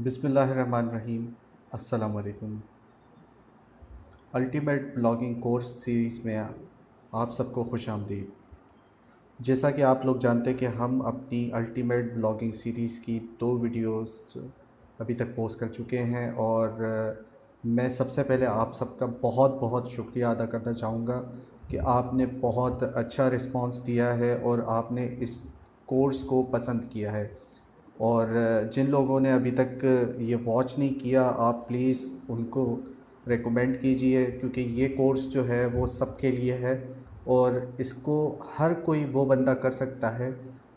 बिस्मिल्लाहिर्रहमानिर्रहीम। अस्सलाम वालेकुम। अल्टीमेट ब्लॉगिंग कोर्स सीरीज़ में आप सबको खुश आमदीद। जैसा कि आप लोग जानते हैं कि हम अपनी अल्टीमेट ब्लॉगिंग सीरीज़ की 2 वीडियोस अभी तक पोस्ट कर चुके हैं और मैं सबसे पहले आप सबका बहुत बहुत शुक्रिया अदा करना चाहूँगा कि आपने बहुत अच्छा रिस्पांस दिया है और आपने इस कोर्स को पसंद किया है। और जिन लोगों ने अभी तक ये वॉच नहीं किया, आप प्लीज़ उनको रेकमेंड कीजिए, क्योंकि ये कोर्स जो है वो सबके लिए है और इसको हर कोई वो बंदा कर सकता है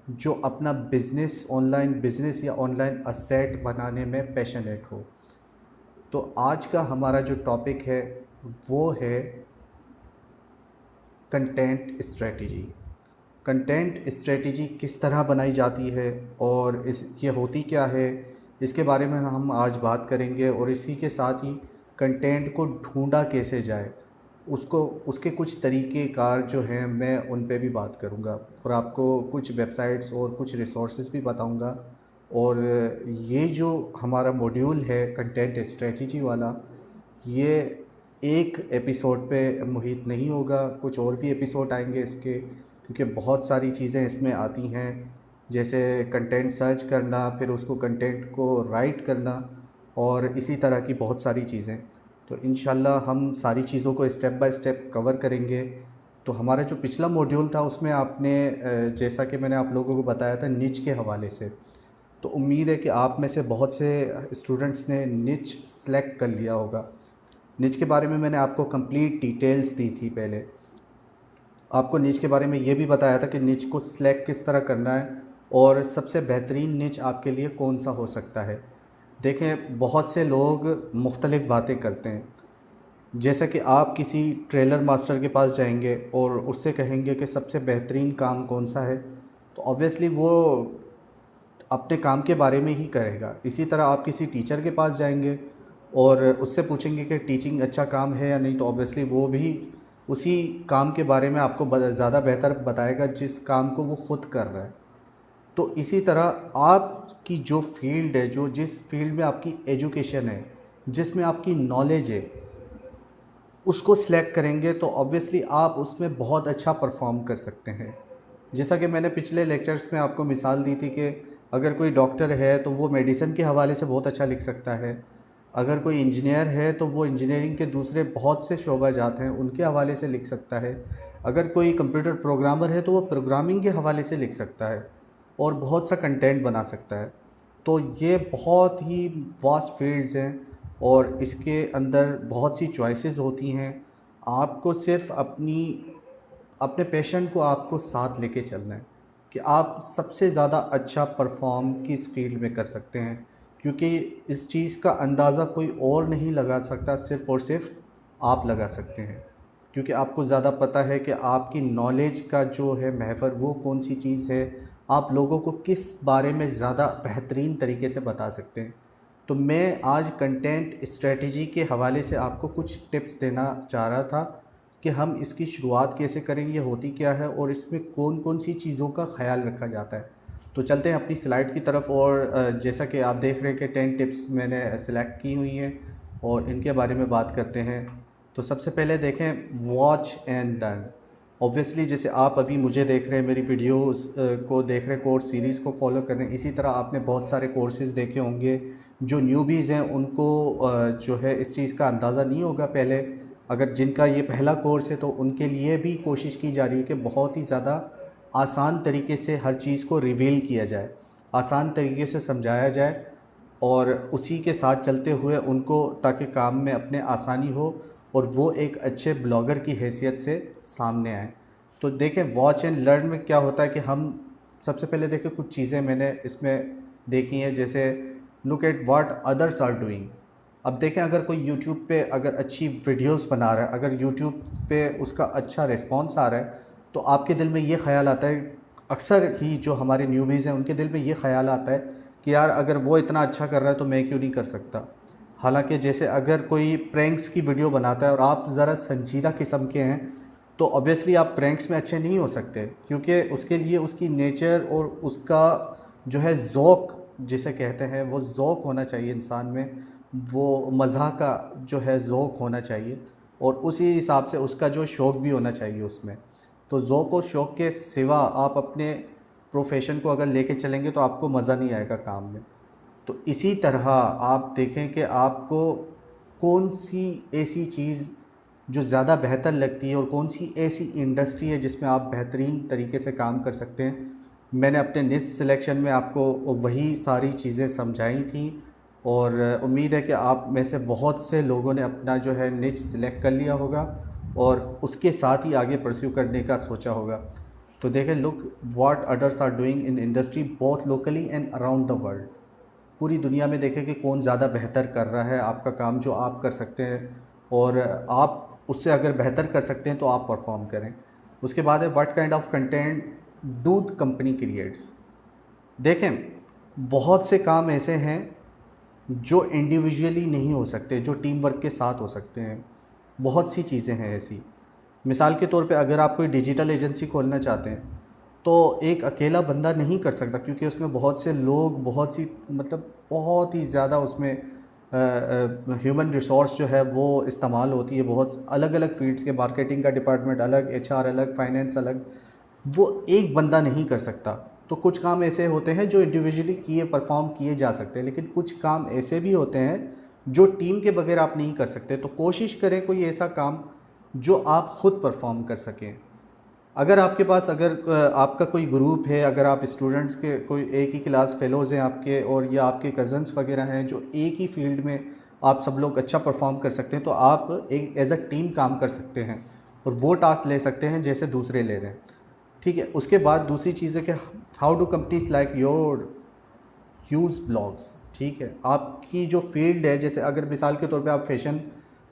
जो अपना बिज़नेस, ऑनलाइन बिज़नेस या ऑनलाइन असेट बनाने में पैशनेट हो। तो आज का हमारा जो टॉपिक है वो है कंटेंट स्ट्रेटजी। कंटेंट स्ट्रेटजी किस तरह बनाई जाती है और ये होती क्या है, इसके बारे में हम आज बात करेंगे। और इसी के साथ ही कंटेंट को ढूंढा कैसे जाए, उसको उसके कुछ तरीक़ेकार जो हैं मैं उन पे भी बात करूँगा और आपको कुछ वेबसाइट्स और कुछ रिसोर्सेज भी बताऊँगा। और ये जो हमारा मॉड्यूल है कंटेंट स्ट्रेटजी वाला, ये एक एपिसोड पे मुहित नहीं होगा, कुछ और भी एपिसोड आएंगे इसके, क्योंकि बहुत सारी चीज़ें इसमें आती हैं, जैसे कंटेंट सर्च करना, फिर उसको कंटेंट को राइट करना और इसी तरह की बहुत सारी चीज़ें। तो इंशाल्लाह हम सारी चीज़ों को स्टेप बाय स्टेप कवर करेंगे। तो हमारा जो पिछला मॉड्यूल था उसमें आपने जैसा कि मैंने आप लोगों को बताया था निच के हवाले से, तो उम्मीद है कि आप में से बहुत से स्टूडेंट्स ने निच सेलेक्ट कर लिया होगा। निच के बारे में मैंने आपको कंप्लीट डिटेल्स दी थी पहले। आपको निच के बारे में ये भी बताया था कि निच को सिलेक्ट किस तरह करना है और सबसे बेहतरीन निच आपके लिए कौन सा हो सकता है। देखें, बहुत से लोग मुख्तलिफ़ बातें करते हैं। जैसे कि आप किसी ट्रेलर मास्टर के पास जाएंगे और उससे कहेंगे कि सबसे बेहतरीन काम कौन सा है, तो ऑब्वियसली वो अपने काम के बारे में ही करेगा। इसी तरह आप किसी टीचर के पास जाएंगे और उससे पूछेंगे कि टीचिंग अच्छा काम है या नहीं, तो ऑब्वियसली वो भी उसी काम के बारे में आपको ज़्यादा बेहतर बताएगा जिस काम को वो ख़ुद कर रहा है। तो इसी तरह आपकी जो फील्ड है, जो जिस फील्ड में आपकी एजुकेशन है, जिसमें आपकी नॉलेज है, उसको सिलेक्ट करेंगे तो ऑब्वियसली आप उसमें बहुत अच्छा परफॉर्म कर सकते हैं। जैसा कि मैंने पिछले लेक्चर्स में आपको मिसाल दी थी कि अगर कोई डॉक्टर है तो वो मेडिसिन के हवाले से बहुत अच्छा लिख सकता है। अगर कोई इंजीनियर है तो वो इंजीनियरिंग के दूसरे बहुत से शोबा जात हैं उनके हवाले से लिख सकता है। अगर कोई कंप्यूटर प्रोग्रामर है तो वो प्रोग्रामिंग के हवाले से लिख सकता है और बहुत सा कंटेंट बना सकता है। तो ये बहुत ही वास्ट फील्ड्स हैं और इसके अंदर बहुत सी चॉइसेस होती हैं। आपको सिर्फ अपने पैशन को आपको साथ लेके चलना है कि आप सबसे ज़्यादा अच्छा परफॉर्म किस फील्ड में कर सकते हैं, क्योंकि इस चीज़ का अंदाज़ा कोई और नहीं लगा सकता, सिर्फ़ और सिर्फ आप लगा सकते हैं। क्योंकि आपको ज़्यादा पता है कि आपकी नॉलेज का जो है महवर वो कौन सी चीज़ है, आप लोगों को किस बारे में ज़्यादा बेहतरीन तरीके से बता सकते हैं। तो मैं आज कंटेंट स्ट्रेटजी के हवाले से आपको कुछ टिप्स देना चाह रहा था कि हम इसकी शुरुआत कैसे करेंगे, होती क्या है और इसमें कौन कौन सी चीज़ों का ख्याल रखा जाता है। तो चलते हैं अपनी स्लाइड की तरफ। और जैसा कि आप देख रहे हैं कि 10 टिप्स मैंने सेलेक्ट की हुई हैं और इनके बारे में बात करते हैं। तो सबसे पहले देखें, वॉच एंड लर्न। ऑब्वियसली जैसे आप अभी मुझे देख रहे हैं, मेरी वीडियोस को देख रहे हैं, कोर्स सीरीज़ को फॉलो कर रहे हैं, इसी तरह आपने बहुत सारे कोर्सेज़ देखे होंगे। जो न्यूबीज़ हैं उनको जो है इस चीज़ का अंदाज़ा नहीं होगा पहले। अगर जिनका ये पहला कोर्स है तो उनके लिए भी कोशिश की जा रही है कि बहुत ही ज़्यादा आसान तरीके से हर चीज़ को रिवील किया जाए, आसान तरीके से समझाया जाए और उसी के साथ चलते हुए उनको, ताकि काम में अपने आसानी हो और वो एक अच्छे ब्लॉगर की हैसियत से सामने आए। तो देखें, वॉच एंड लर्न में क्या होता है कि हम सबसे पहले देखें कुछ चीज़ें मैंने इसमें देखी हैं, जैसे look at what others are doing. अब देखें, अगर कोई यूट्यूब पे अगर अच्छी वीडियोस बना रहा है, अगर यूट्यूब पे उसका अच्छा रिस्पांस आ रहा है, तो आपके दिल में ये ख़्याल आता है, अक्सर ही जो हमारे न्यूबीज़ हैं उनके दिल में ये ख़्याल आता है कि यार अगर वो इतना अच्छा कर रहा है तो मैं क्यों नहीं कर सकता। हालांकि जैसे अगर कोई प्रैंक्स की वीडियो बनाता है और आप ज़रा संजीदा किस्म के हैं, तो ऑब्वियसली आप प्रैंक्स में अच्छे नहीं हो सकते, क्योंकि उसके लिए उसकी नेचर और उसका जो है ज़ौक़ जिसे कहते हैं वो ज़ौक़ होना चाहिए इंसान में, वो मज़ाह का जो है ज़ौक़ होना चाहिए और उसी हिसाब से उसका जो शौक़ भी होना चाहिए उसमें। तो ज़ौक़ और शौक़ के सिवा आप अपने प्रोफेशन को अगर लेके चलेंगे तो आपको मज़ा नहीं आएगा काम में। तो इसी तरह आप देखें कि आपको कौन सी ऐसी चीज़ जो ज़्यादा बेहतर लगती है और कौन सी ऐसी इंडस्ट्री है जिसमें आप बेहतरीन तरीके से काम कर सकते हैं। मैंने अपने निच सिलेक्शन में आपको वही सारी चीज़ें समझाई थी और उम्मीद है कि आप में से बहुत से लोगों ने अपना जो है निच सिलेक्ट कर लिया होगा और उसके साथ ही आगे परस्यू करने का सोचा होगा। तो देखें, look what others are doing in industry both locally and around the world. पूरी दुनिया में देखें कि कौन ज़्यादा बेहतर कर रहा है आपका काम जो आप कर सकते हैं और आप उससे अगर बेहतर कर सकते हैं तो आप परफॉर्म करें। उसके बाद है what kind of content do the company creates. देखें, बहुत से काम ऐसे हैं जो इंडिविजुअली नहीं हो सकते, जो टीम वर्क के साथ हो सकते हैं। बहुत सी चीज़ें हैं ऐसी। मिसाल के तौर पे अगर आप कोई डिजिटल एजेंसी खोलना चाहते हैं तो एक अकेला बंदा नहीं कर सकता, क्योंकि उसमें बहुत से लोग, बहुत सी मतलब बहुत ही ज़्यादा उसमें ह्यूमन रिसोर्स जो है वो इस्तेमाल होती है। बहुत अलग अलग फील्ड्स के, मार्केटिंग का डिपार्टमेंट अलग, एचआर अलग, फाइनेंस अलग, वो एक बंदा नहीं कर सकता। तो कुछ काम ऐसे होते हैं जो इंडिविजुअली परफॉर्म किए जा सकते हैं, लेकिन कुछ काम ऐसे भी होते हैं जो टीम के बगैर आप नहीं कर सकते। तो कोशिश करें कोई ऐसा काम जो आप ख़ुद परफॉर्म कर सकें। अगर आपके पास आपका कोई ग्रुप है, अगर आप स्टूडेंट्स के कोई एक ही क्लास फेलोज़ हैं आपके, और या आपके कज़न्स वगैरह हैं जो एक ही फील्ड में आप सब लोग अच्छा परफॉर्म कर सकते हैं, तो आप एक एज अ टीम काम कर सकते हैं और वो टास्क ले सकते हैं जैसे दूसरे ले रहे हैं। ठीक है। उसके बाद दूसरी चीज़ है कि how do companies like your use blogs. ठीक है, आपकी जो फील्ड है, जैसे अगर मिसाल के तौर पे आप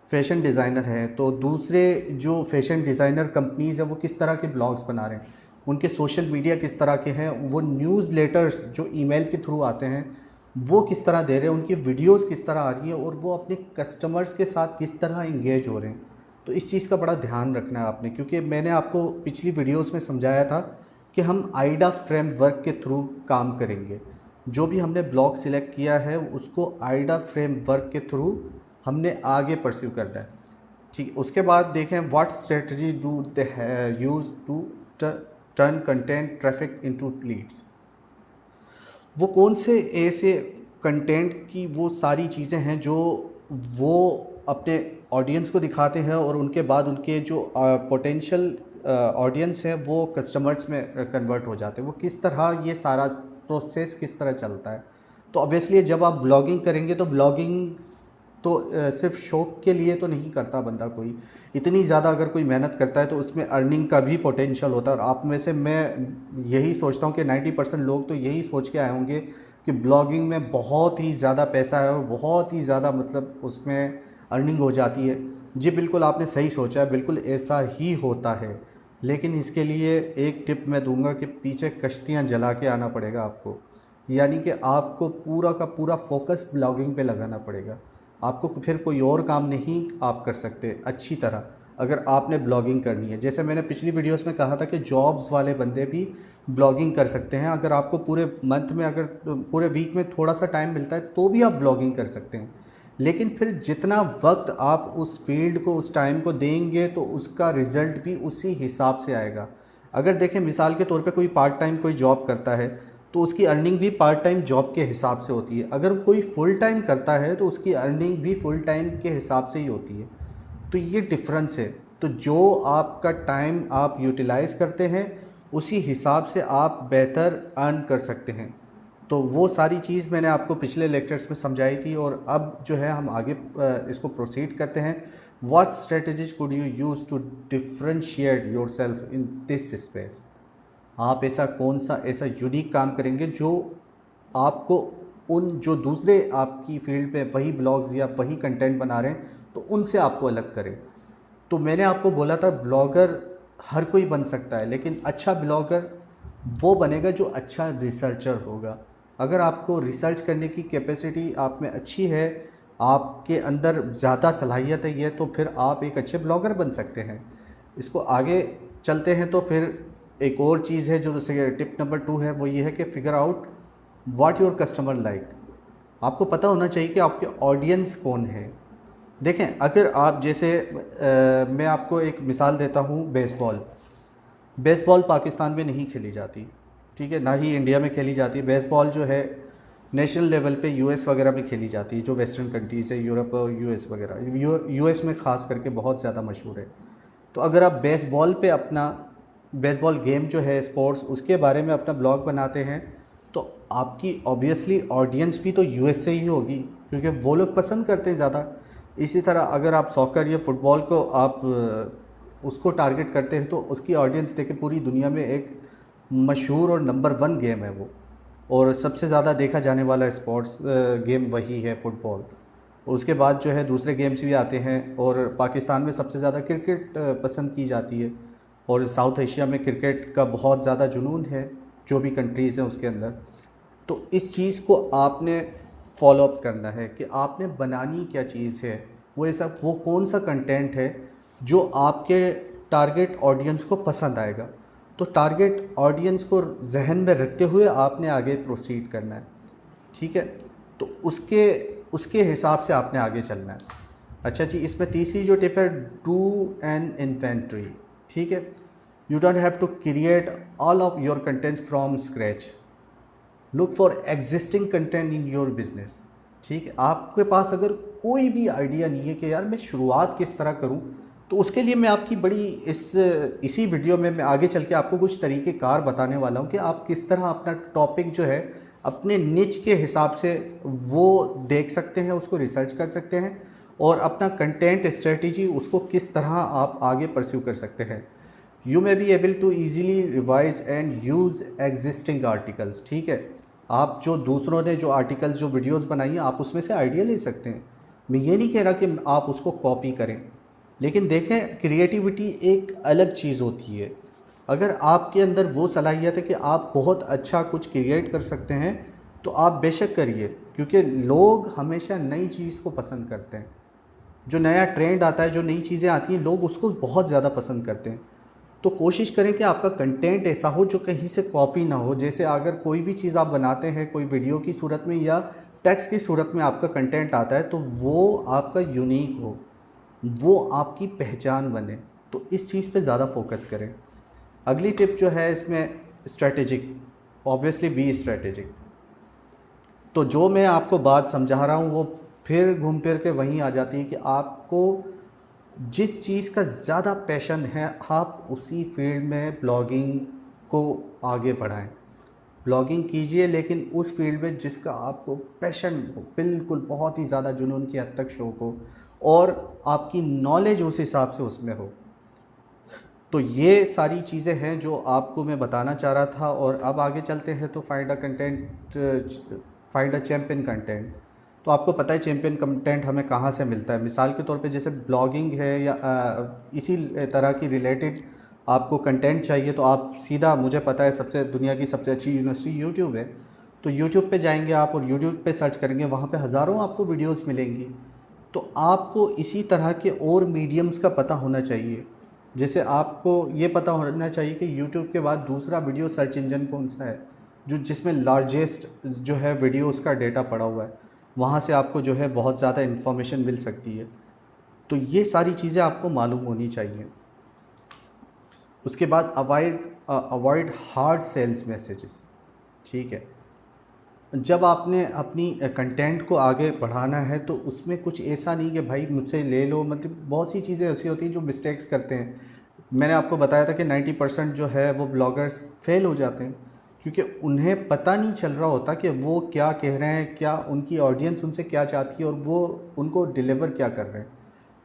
फ़ैशन डिज़ाइनर हैं, तो दूसरे जो फ़ैशन डिज़ाइनर कंपनीज़ हैं वो किस तरह के ब्लॉग्स बना रहे हैं, उनके सोशल मीडिया किस तरह के हैं, वो न्यूज़ लेटर्स जो ईमेल के थ्रू आते हैं वो किस तरह दे रहे हैं, उनकी वीडियोस किस तरह आ रही हैं और वो अपने कस्टमर्स के साथ किस तरह इंगेज हो रहे हैं। तो इस चीज़ का बड़ा ध्यान रखना है आपने, क्योंकि मैंने आपको पिछली वीडियोस में समझाया था कि हम आइडा फ्रेमवर्क के थ्रू काम करेंगे। जो भी हमने ब्लॉग सिलेक्ट किया है उसको आइडा फ्रेमवर्क के थ्रू हमने आगे परस्यू करना है। ठीक। उसके बाद देखें what strategy do they use to turn content traffic into leads. वो कौन से ऐसे कंटेंट की वो सारी चीज़ें हैं जो वो अपने ऑडियंस को दिखाते हैं और उनके बाद उनके जो पोटेंशियल ऑडियंस है वो कस्टमर्स में कन्वर्ट हो जाते हैं। वो किस तरह, ये सारा प्रोसेस किस तरह चलता है। तो ऑब्वियसली जब आप ब्लॉगिंग करेंगे तो ब्लॉगिंग तो सिर्फ शौक़ के लिए तो नहीं करता बंदा कोई, इतनी ज़्यादा अगर कोई मेहनत करता है तो उसमें अर्निंग का भी पोटेंशियल होता है। और आप में से मैं यही सोचता हूँ कि 90% लोग तो यही सोच के आए होंगे कि ब्लॉगिंग में बहुत ही ज़्यादा पैसा है और बहुत ही ज़्यादा मतलब उसमें अर्निंग हो जाती है। जी बिल्कुल, आपने सही सोचा है, बिल्कुल ऐसा ही होता है। लेकिन इसके लिए एक टिप मैं दूंगा कि पीछे कश्तियाँ जला के आना पड़ेगा आपको, यानी कि आपको पूरा का पूरा फोकस ब्लॉगिंग पे लगाना पड़ेगा। आपको फिर कोई और काम नहीं आप कर सकते अच्छी तरह अगर आपने ब्लॉगिंग करनी है। जैसे मैंने पिछली वीडियोस में कहा था कि जॉब्स वाले बंदे भी ब्लॉगिंग कर सकते हैं। अगर आपको पूरे मंथ में, अगर पूरे वीक में थोड़ा सा टाइम मिलता है तो भी आप ब्लॉगिंग कर सकते हैं। लेकिन फिर जितना वक्त आप उस फील्ड को, उस टाइम को देंगे तो उसका रिज़ल्ट भी उसी हिसाब से आएगा। अगर देखें मिसाल के तौर पे कोई पार्ट टाइम कोई जॉब करता है तो उसकी अर्निंग भी पार्ट टाइम जॉब के हिसाब से होती है। अगर कोई फुल टाइम करता है तो उसकी अर्निंग भी फुल टाइम के हिसाब से ही होती है। तो ये डिफरेंस है। तो जो आपका टाइम आप यूटिलाइज़ करते हैं उसी हिसाब से आप बेहतर अर्न कर सकते हैं। तो वो सारी चीज़ मैंने आपको पिछले लेक्चर्स में समझाई थी और अब जो है हम आगे इसको प्रोसीड करते हैं। What strategies could you use to differentiate yourself in this space. आप ऐसा कौन सा ऐसा यूनिक काम करेंगे जो आपको उन जो दूसरे आपकी फील्ड पे वही ब्लॉग्स या वही कंटेंट बना रहे हैं तो उनसे आपको अलग करें। तो मैंने आपको बोला था ब्लॉगर हर कोई बन सकता है, लेकिन अच्छा ब्लॉगर वो बनेगा जो अच्छा रिसर्चर होगा। अगर आपको रिसर्च करने की कैपेसिटी आप में अच्छी है, आपके अंदर ज़्यादा सलाहियत है ये, तो फिर आप एक अच्छे ब्लॉगर बन सकते हैं। इसको आगे चलते हैं तो फिर एक और चीज़ है जो जैसे टिप नंबर 2 है, वो ये है कि figure out what your customer like. आपको पता होना चाहिए कि आपके ऑडियंस कौन है। देखें, अगर आप जैसे मैं आपको एक मिसाल देता हूँ, बेसबॉल। बेसबॉल पाकिस्तान में नहीं खेली जाती, ठीक है, ना ही इंडिया में खेली जाती है। बेसबॉल जो है नेशनल लेवल पे यूएस वगैरह में खेली जाती है, जो वेस्टर्न कंट्रीज़ है, यूरोप और यूएस वगैरह, यूएस में ख़ास करके बहुत ज़्यादा मशहूर है। तो अगर आप बेसबॉल पे अपना, बेसबॉल गेम जो है स्पोर्ट्स, उसके बारे में अपना ब्लॉग बनाते हैं, तो आपकी ऑब्वियसली ऑडियंस भी तो यूएस से ही होगी, क्योंकि वो लोग पसंद करते हैं ज़्यादा। इसी तरह अगर आप सॉकर या फुटबॉल को आप उसको टारगेट करते हैं, तो उसकी ऑडियंस देखें, पूरी दुनिया में एक मशहूर और नंबर 1 गेम है वो, और सबसे ज़्यादा देखा जाने वाला स्पोर्ट्स गेम वही है, फुटबॉल। उसके बाद जो है दूसरे गेम्स भी आते हैं, और पाकिस्तान में सबसे ज़्यादा क्रिकेट पसंद की जाती है, और साउथ एशिया में क्रिकेट का बहुत ज़्यादा जुनून है, जो भी कंट्रीज़ हैं उसके अंदर। तो इस चीज़ को आपने फॉलो अप करना है कि आपने बनानी क्या चीज़ है, वो ऐसा वो कौन सा कंटेंट है जो आपके टारगेट ऑडियंस को पसंद आएगा। तो टारगेट ऑडियंस को जहन में रखते हुए आपने आगे प्रोसीड करना है, ठीक है। तो उसके उसके हिसाब से आपने आगे चलना है। अच्छा जी, इसमें तीसरी जो टिप है, डू एन इन्वेंट्री, ठीक है। You don't have to create all of your content from scratch, look for existing content in your business, ठीक है। आपके पास अगर कोई भी आइडिया नहीं है कि यार मैं शुरुआत किस तरह करूं, तो उसके लिए मैं आपकी बड़ी इसी वीडियो में मैं आगे चल के आपको कुछ तरीक़ेकार बताने वाला हूं कि आप किस तरह अपना टॉपिक जो है अपने निच के हिसाब से वो देख सकते हैं, उसको रिसर्च कर सकते हैं, और अपना कंटेंट स्ट्रेटजी उसको किस तरह आप आगे परस्यू कर सकते हैं। You may be able to easily revise and use existing articles, ठीक है। आप जो दूसरों ने जो आर्टिकल्स, जो वीडियोस बनाई हैं, आप उसमें से आइडिया ले सकते हैं। मैं ये नहीं कह रहा कि आप उसको कॉपी करें, लेकिन देखें, क्रिएटिविटी एक अलग चीज़ होती है। अगर आपके अंदर वो सलाहियत है कि आप बहुत अच्छा कुछ क्रिएट कर सकते हैं, तो आप बेशक करिए, क्योंकि लोग हमेशा नई चीज़ को पसंद करते हैं। जो नया ट्रेंड आता है, जो नई चीज़ें आती हैं, लोग उसको बहुत ज़्यादा पसंद करते हैं। तो कोशिश करें कि आपका कंटेंट ऐसा हो जो कहीं से कॉपी ना हो। जैसे अगर कोई भी चीज़ आप बनाते हैं, कोई वीडियो की सूरत में या टेक्स्ट की सूरत में आपका कंटेंट आता है, तो वो आपका यूनिक हो, वो आपकी पहचान बने। तो इस चीज़ पे ज़्यादा फोकस करें। अगली टिप जो है इसमें, स्ट्रेटेजिक, ऑब्वियसली बी स्ट्रेटेजिक। तो जो मैं आपको बात समझा रहा हूँ वो फिर घूम फिर के वहीं आ जाती है कि आपको जिस चीज़ का ज़्यादा पैशन है, आप उसी फील्ड में ब्लॉगिंग को आगे बढ़ाएं। ब्लॉगिंग कीजिए, लेकिन उस फील्ड में जिसका आपको पैशन हो, बिल्कुल बहुत ही ज़्यादा जुनून की हद तक शौक हो, और आपकी नॉलेज उस हिसाब से उसमें हो। तो ये सारी चीज़ें हैं जो आपको मैं बताना चाह रहा था। और अब आगे चलते हैं, तो फाइंड अ चैम्पियन कंटेंट। तो आपको पता है चैम्पियन कंटेंट हमें कहाँ से मिलता है। मिसाल के तौर पे जैसे ब्लॉगिंग है या इसी तरह की रिलेटेड आपको कंटेंट चाहिए, तो आप सीधा, मुझे पता है सबसे दुनिया की सबसे अच्छी यूनिवर्सिटी यूट्यूब है, तो यूट्यूब पे जाएंगे आप और यूट्यूब पे सर्च करेंगे, वहाँ पे हज़ारों आपको वीडियोस मिलेंगी। तो आपको इसी तरह के और मीडियम्स का पता होना चाहिए। जैसे आपको ये पता होना चाहिए कि यूट्यूब के बाद दूसरा वीडियो सर्च इंजन कौन सा है, जो जिसमें लार्जेस्ट जो है वीडियोस का डेटा पड़ा हुआ है, वहाँ से आपको जो है बहुत ज़्यादा इन्फॉर्मेशन मिल सकती है। तो ये सारी चीज़ें आपको मालूम होनी चाहिए। उसके बाद अवॉइड हार्ड सेल्स मैसेजेस, ठीक है। जब आपने अपनी कंटेंट को आगे बढ़ाना है, तो उसमें कुछ ऐसा नहीं कि भाई मुझसे ले लो, मतलब बहुत सी चीज़ें ऐसी होती हैं जो मिस्टेक्स करते हैं। मैंने आपको बताया था कि 90% जो है वो ब्लॉगर्स फेल हो जाते हैं, क्योंकि उन्हें पता नहीं चल रहा होता कि वो क्या कह रहे हैं, क्या उनकी ऑडियंस उनसे क्या चाहती है, और वो उनको डिलीवर क्या कर रहे हैं।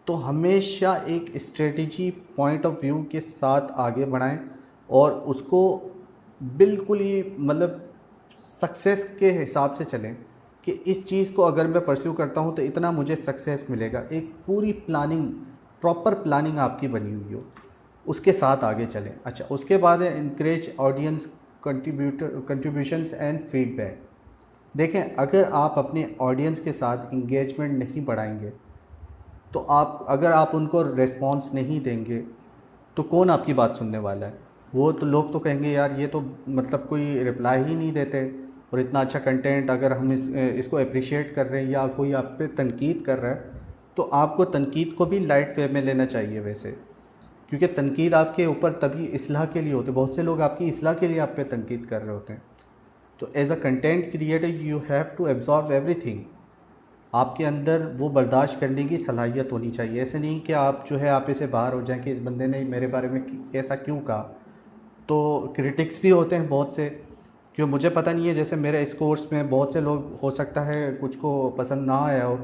तो हमेशा एक स्ट्रेटजी पॉइंट ऑफ व्यू के साथ आगे बढ़ाएं, और उसको बिल्कुल ही मतलब सक्सेस के हिसाब से चलें कि इस चीज़ को अगर मैं परस्यू करता हूँ तो इतना मुझे सक्सेस मिलेगा। एक पूरी प्लानिंग, प्रॉपर प्लानिंग आपकी बनी हुई हो, उसके साथ आगे चलें। अच्छा, उसके बाद है encourage audience contributions and feedback. देखें, अगर आप अपने ऑडियंस के साथ इंगेजमेंट नहीं बढ़ाएंगे, तो अगर आप उनको रिस्पॉन्स नहीं देंगे, तो कौन आपकी बात सुनने वाला है। वो तो लोग तो कहेंगे यार ये तो मतलब कोई रिप्लाई ही नहीं देते, और इतना अच्छा कंटेंट अगर हम इसको अप्रिशिएट कर रहे हैं या कोई आप पे तनकीद कर रहा है, तो आपको तनकीद को भी लाइट वे में लेना चाहिए वैसे, क्योंकि तनकीद आपके ऊपर तभी इस्लाह के लिए होती है। बहुत से लोग आपकी इस्लाह के लिए आप पे तनकीद कर रहे होते हैं। तो as a content creator you have to absorb everything. आपके अंदर वो बर्दाश्त करने की सलाहियत होनी चाहिए। ऐसे नहीं कि आप जो है आप इसे बाहर हो जाएं कि इस बंदे ने मेरे बारे में ऐसा क्यों कहा। तो क्रिटिक्स भी होते हैं बहुत से, क्यों मुझे पता नहीं है, जैसे मेरे इस कोर्स में बहुत से लोग, हो सकता है कुछ को पसंद ना आया हो,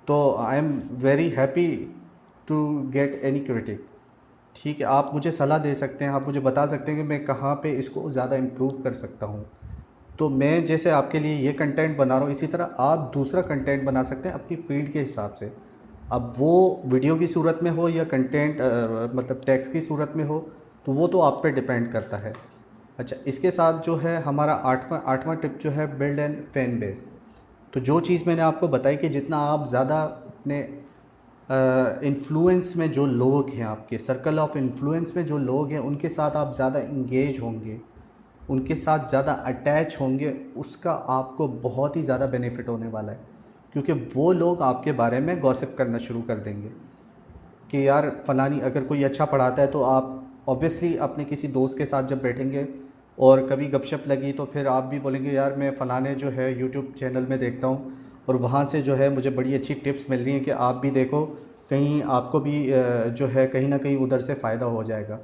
तो I am very happy to get any critic. ठीक है, आप मुझे सलाह दे सकते हैं, आप मुझे बता सकते हैं कि मैं कहाँ पे इसको ज़्यादा इम्प्रूव कर सकता हूँ। तो मैं जैसे आपके लिए ये कंटेंट बना रहा हूँ, इसी तरह आप दूसरा कंटेंट बना सकते हैं अपनी फ़ील्ड के हिसाब से। अब वो वीडियो की सूरत में हो या कंटेंट मतलब टेक्स्ट की सूरत में हो, तो वो तो आप पे डिपेंड करता है। अच्छा, इसके साथ जो है हमारा आठवां टिप जो है, बिल्ड एंड फैन बेस। तो जो चीज़ मैंने आपको बताई कि जितना आप ज़्यादा अपने इन्फ्लुएंस में जो लोग हैं, आपके सर्कल ऑफ इन्फ्लुएंस में जो लोग हैं, उनके साथ आप ज़्यादा इंगेज होंगे, उनके साथ ज़्यादा अटैच होंगे, उसका आपको बहुत ही ज़्यादा बेनिफिट होने वाला है। क्योंकि वो लोग आपके बारे में गॉसिप करना शुरू कर देंगे कि यार फ़लानी अगर कोई अच्छा पढ़ाता है, तो आप ऑब्वियसली अपने किसी दोस्त के साथ जब बैठेंगे और कभी गपशप लगी, तो फिर आप भी बोलेंगे यार मैं फ़लाने जो है यूट्यूब चैनल में देखता हूँ और वहाँ से जो है मुझे बड़ी अच्छी टिप्स मिल रही हैं कि आप भी देखो, कहीं आपको भी जो है कहीं ना कहीं उधर से फ़ायदा हो जाएगा।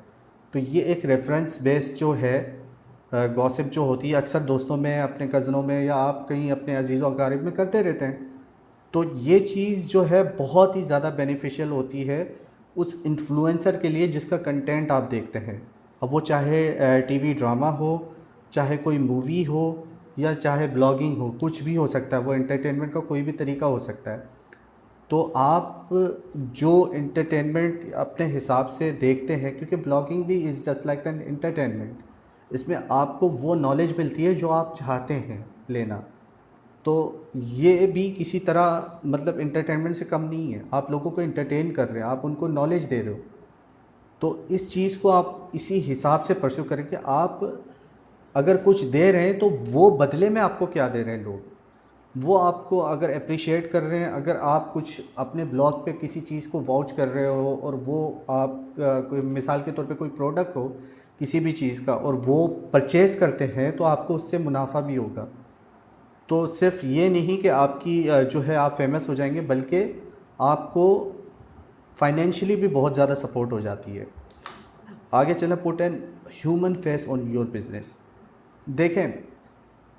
तो ये एक रेफरेंस बेस जो है गॉसिप जो होती है, अक्सर दोस्तों में, अपने कज़नों में, या आप कहीं अपने अजीज़ और अकारिब में करते रहते हैं। तो ये चीज़ जो है बहुत ही ज़्यादा बेनिफिशियल होती है उस इन्फ्लुएंसर के लिए जिसका कंटेंट आप देखते हैं। अब वो चाहे टीवी ड्रामा हो, चाहे कोई मूवी हो, या चाहे ब्लॉगिंग हो, कुछ भी हो सकता है, वो एंटरटेनमेंट का कोई भी तरीका हो सकता है। तो आप जो एंटरटेनमेंट अपने हिसाब से देखते हैं, क्योंकि ब्लॉगिंग भी is just like an entertainment, इसमें आपको वो नॉलेज मिलती है जो आप चाहते हैं लेना। तो ये भी किसी तरह मतलब एंटरटेनमेंट से कम नहीं है, आप लोगों को एंटरटेन कर रहे हैं, आप उनको नॉलेज दे रहे हो। तो इस चीज़ को आप इसी हिसाब से परस्यू करें कि आप अगर कुछ दे रहे हैं तो वो बदले में आपको क्या दे रहे हैं लोग, वो आपको अगर अप्रिशिएट कर रहे हैं। अगर आप कुछ अपने ब्लॉग पे किसी चीज़ को वाउच कर रहे हो और वो आप कोई मिसाल के तौर पे कोई प्रोडक्ट हो किसी भी चीज़ का, और वो परचेज़ करते हैं, तो आपको उससे मुनाफा भी होगा। तो सिर्फ ये नहीं कि आपकी जो है आप फेमस हो जाएंगे, बल्कि आपको फाइनेंशियली भी बहुत ज़्यादा सपोर्ट हो जाती है। आगे चलें, put an human face on your business. देखें,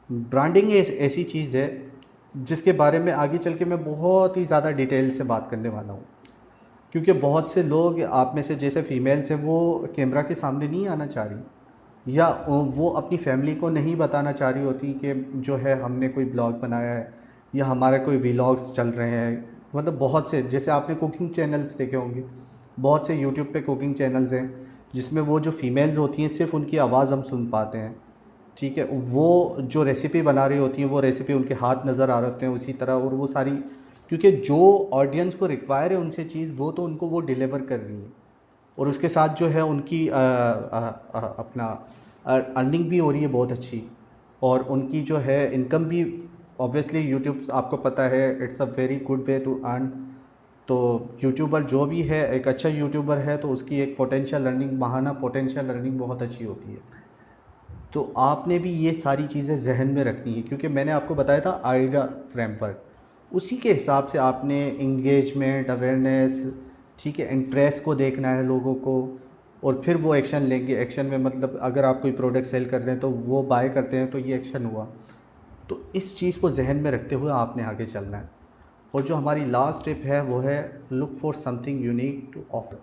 ब्रांडिंग ऐसी चीज़ है जिसके बारे में आगे चल के मैं बहुत ही ज़्यादा डिटेल से बात करने वाला हूँ। क्योंकि बहुत से लोग आप में से, जैसे फीमेल्स हैं, वो कैमरा के सामने नहीं आना चाह रही, या वो अपनी फैमिली को नहीं बताना चाह रही होती कि जो है हमने कोई ब्लॉग बनाया है या हमारे कोई व्लॉग्स चल रहे हैं। मतलब बहुत से, जैसे आपने कुकिंग चैनल्स देखे होंगे, बहुत से यूट्यूब पे कुकिंग चैनल्स हैं जिसमें वो जो फीमेल्स होती हैं सिर्फ उनकी आवाज़ हम सुन पाते हैं। ठीक है, वो जो रेसिपी बना रही होती हैं, वो रेसिपी उनके हाथ नज़र आ रहे होते हैं उसी तरह, और वो सारी, क्योंकि जो ऑडियंस को रिक्वायर है उनसे चीज़, वो तो उनको वो डिलीवर कर रही है, और उसके साथ जो है उनकी अपना अर्निंग भी हो रही है बहुत अच्छी, और उनकी जो है इनकम भी, ऑब्वियसली यूट्यूब आपको पता है it's a very good way to earn. तो यूट्यूबर जो भी है, एक अच्छा यूट्यूबर है तो उसकी एक पोटेंशियल अर्निंग, माहाना पोटेंशियल अर्निंग बहुत अच्छी होती है। तो आपने भी ये सारी चीज़ें जहन में रखनी है, क्योंकि मैंने आपको बताया था आइडा फ्रेमवर्क, उसी के हिसाब से आपने इंगेजमेंट, अवेयरनेस, ठीक है, इंटरेस्ट को देखना है लोगों को, और फिर वो एक्शन लेंगे। एक्शन में मतलब अगर आप कोई प्रोडक्ट सेल कर रहे हैं तो वो बाय करते हैं, तो ये एक्शन हुआ। तो इस चीज़ को जहन में रखते हुए आपने आगे चलना है। और जो हमारी लास्ट टिप है वो है look for something unique to offer.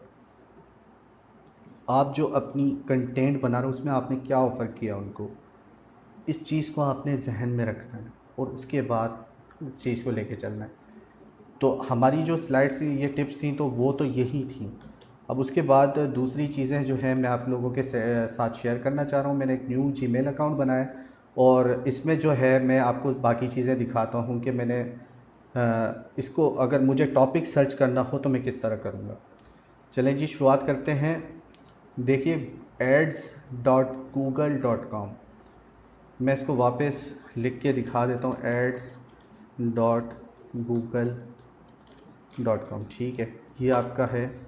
आप जो अपनी कंटेंट बना रहे हो उसमें आपने क्या ऑफ़र किया उनको, इस चीज़ को आपने जहन में रखना है, और उसके बाद इस चीज़ को लेके चलना है। तो हमारी जो स्लाइड्स थी, ये टिप्स थी, तो वो तो यही थी। अब उसके बाद दूसरी चीज़ें जो है मैं आप लोगों के साथ शेयर करना चाह रहा हूँ। मैंने एक न्यू जीमेल अकाउंट बनाया, और इसमें जो है मैं आपको बाकी चीज़ें दिखाता हूँ कि मैंने इसको, अगर मुझे टॉपिक सर्च करना हो तो मैं किस तरह करूँगा। चलें जी, शुरुआत करते हैं। देखिए, ads.google.com, मैं इसको वापस लिख के दिखा देता हूँ, ads.google.com। ठीक है, ये आपका है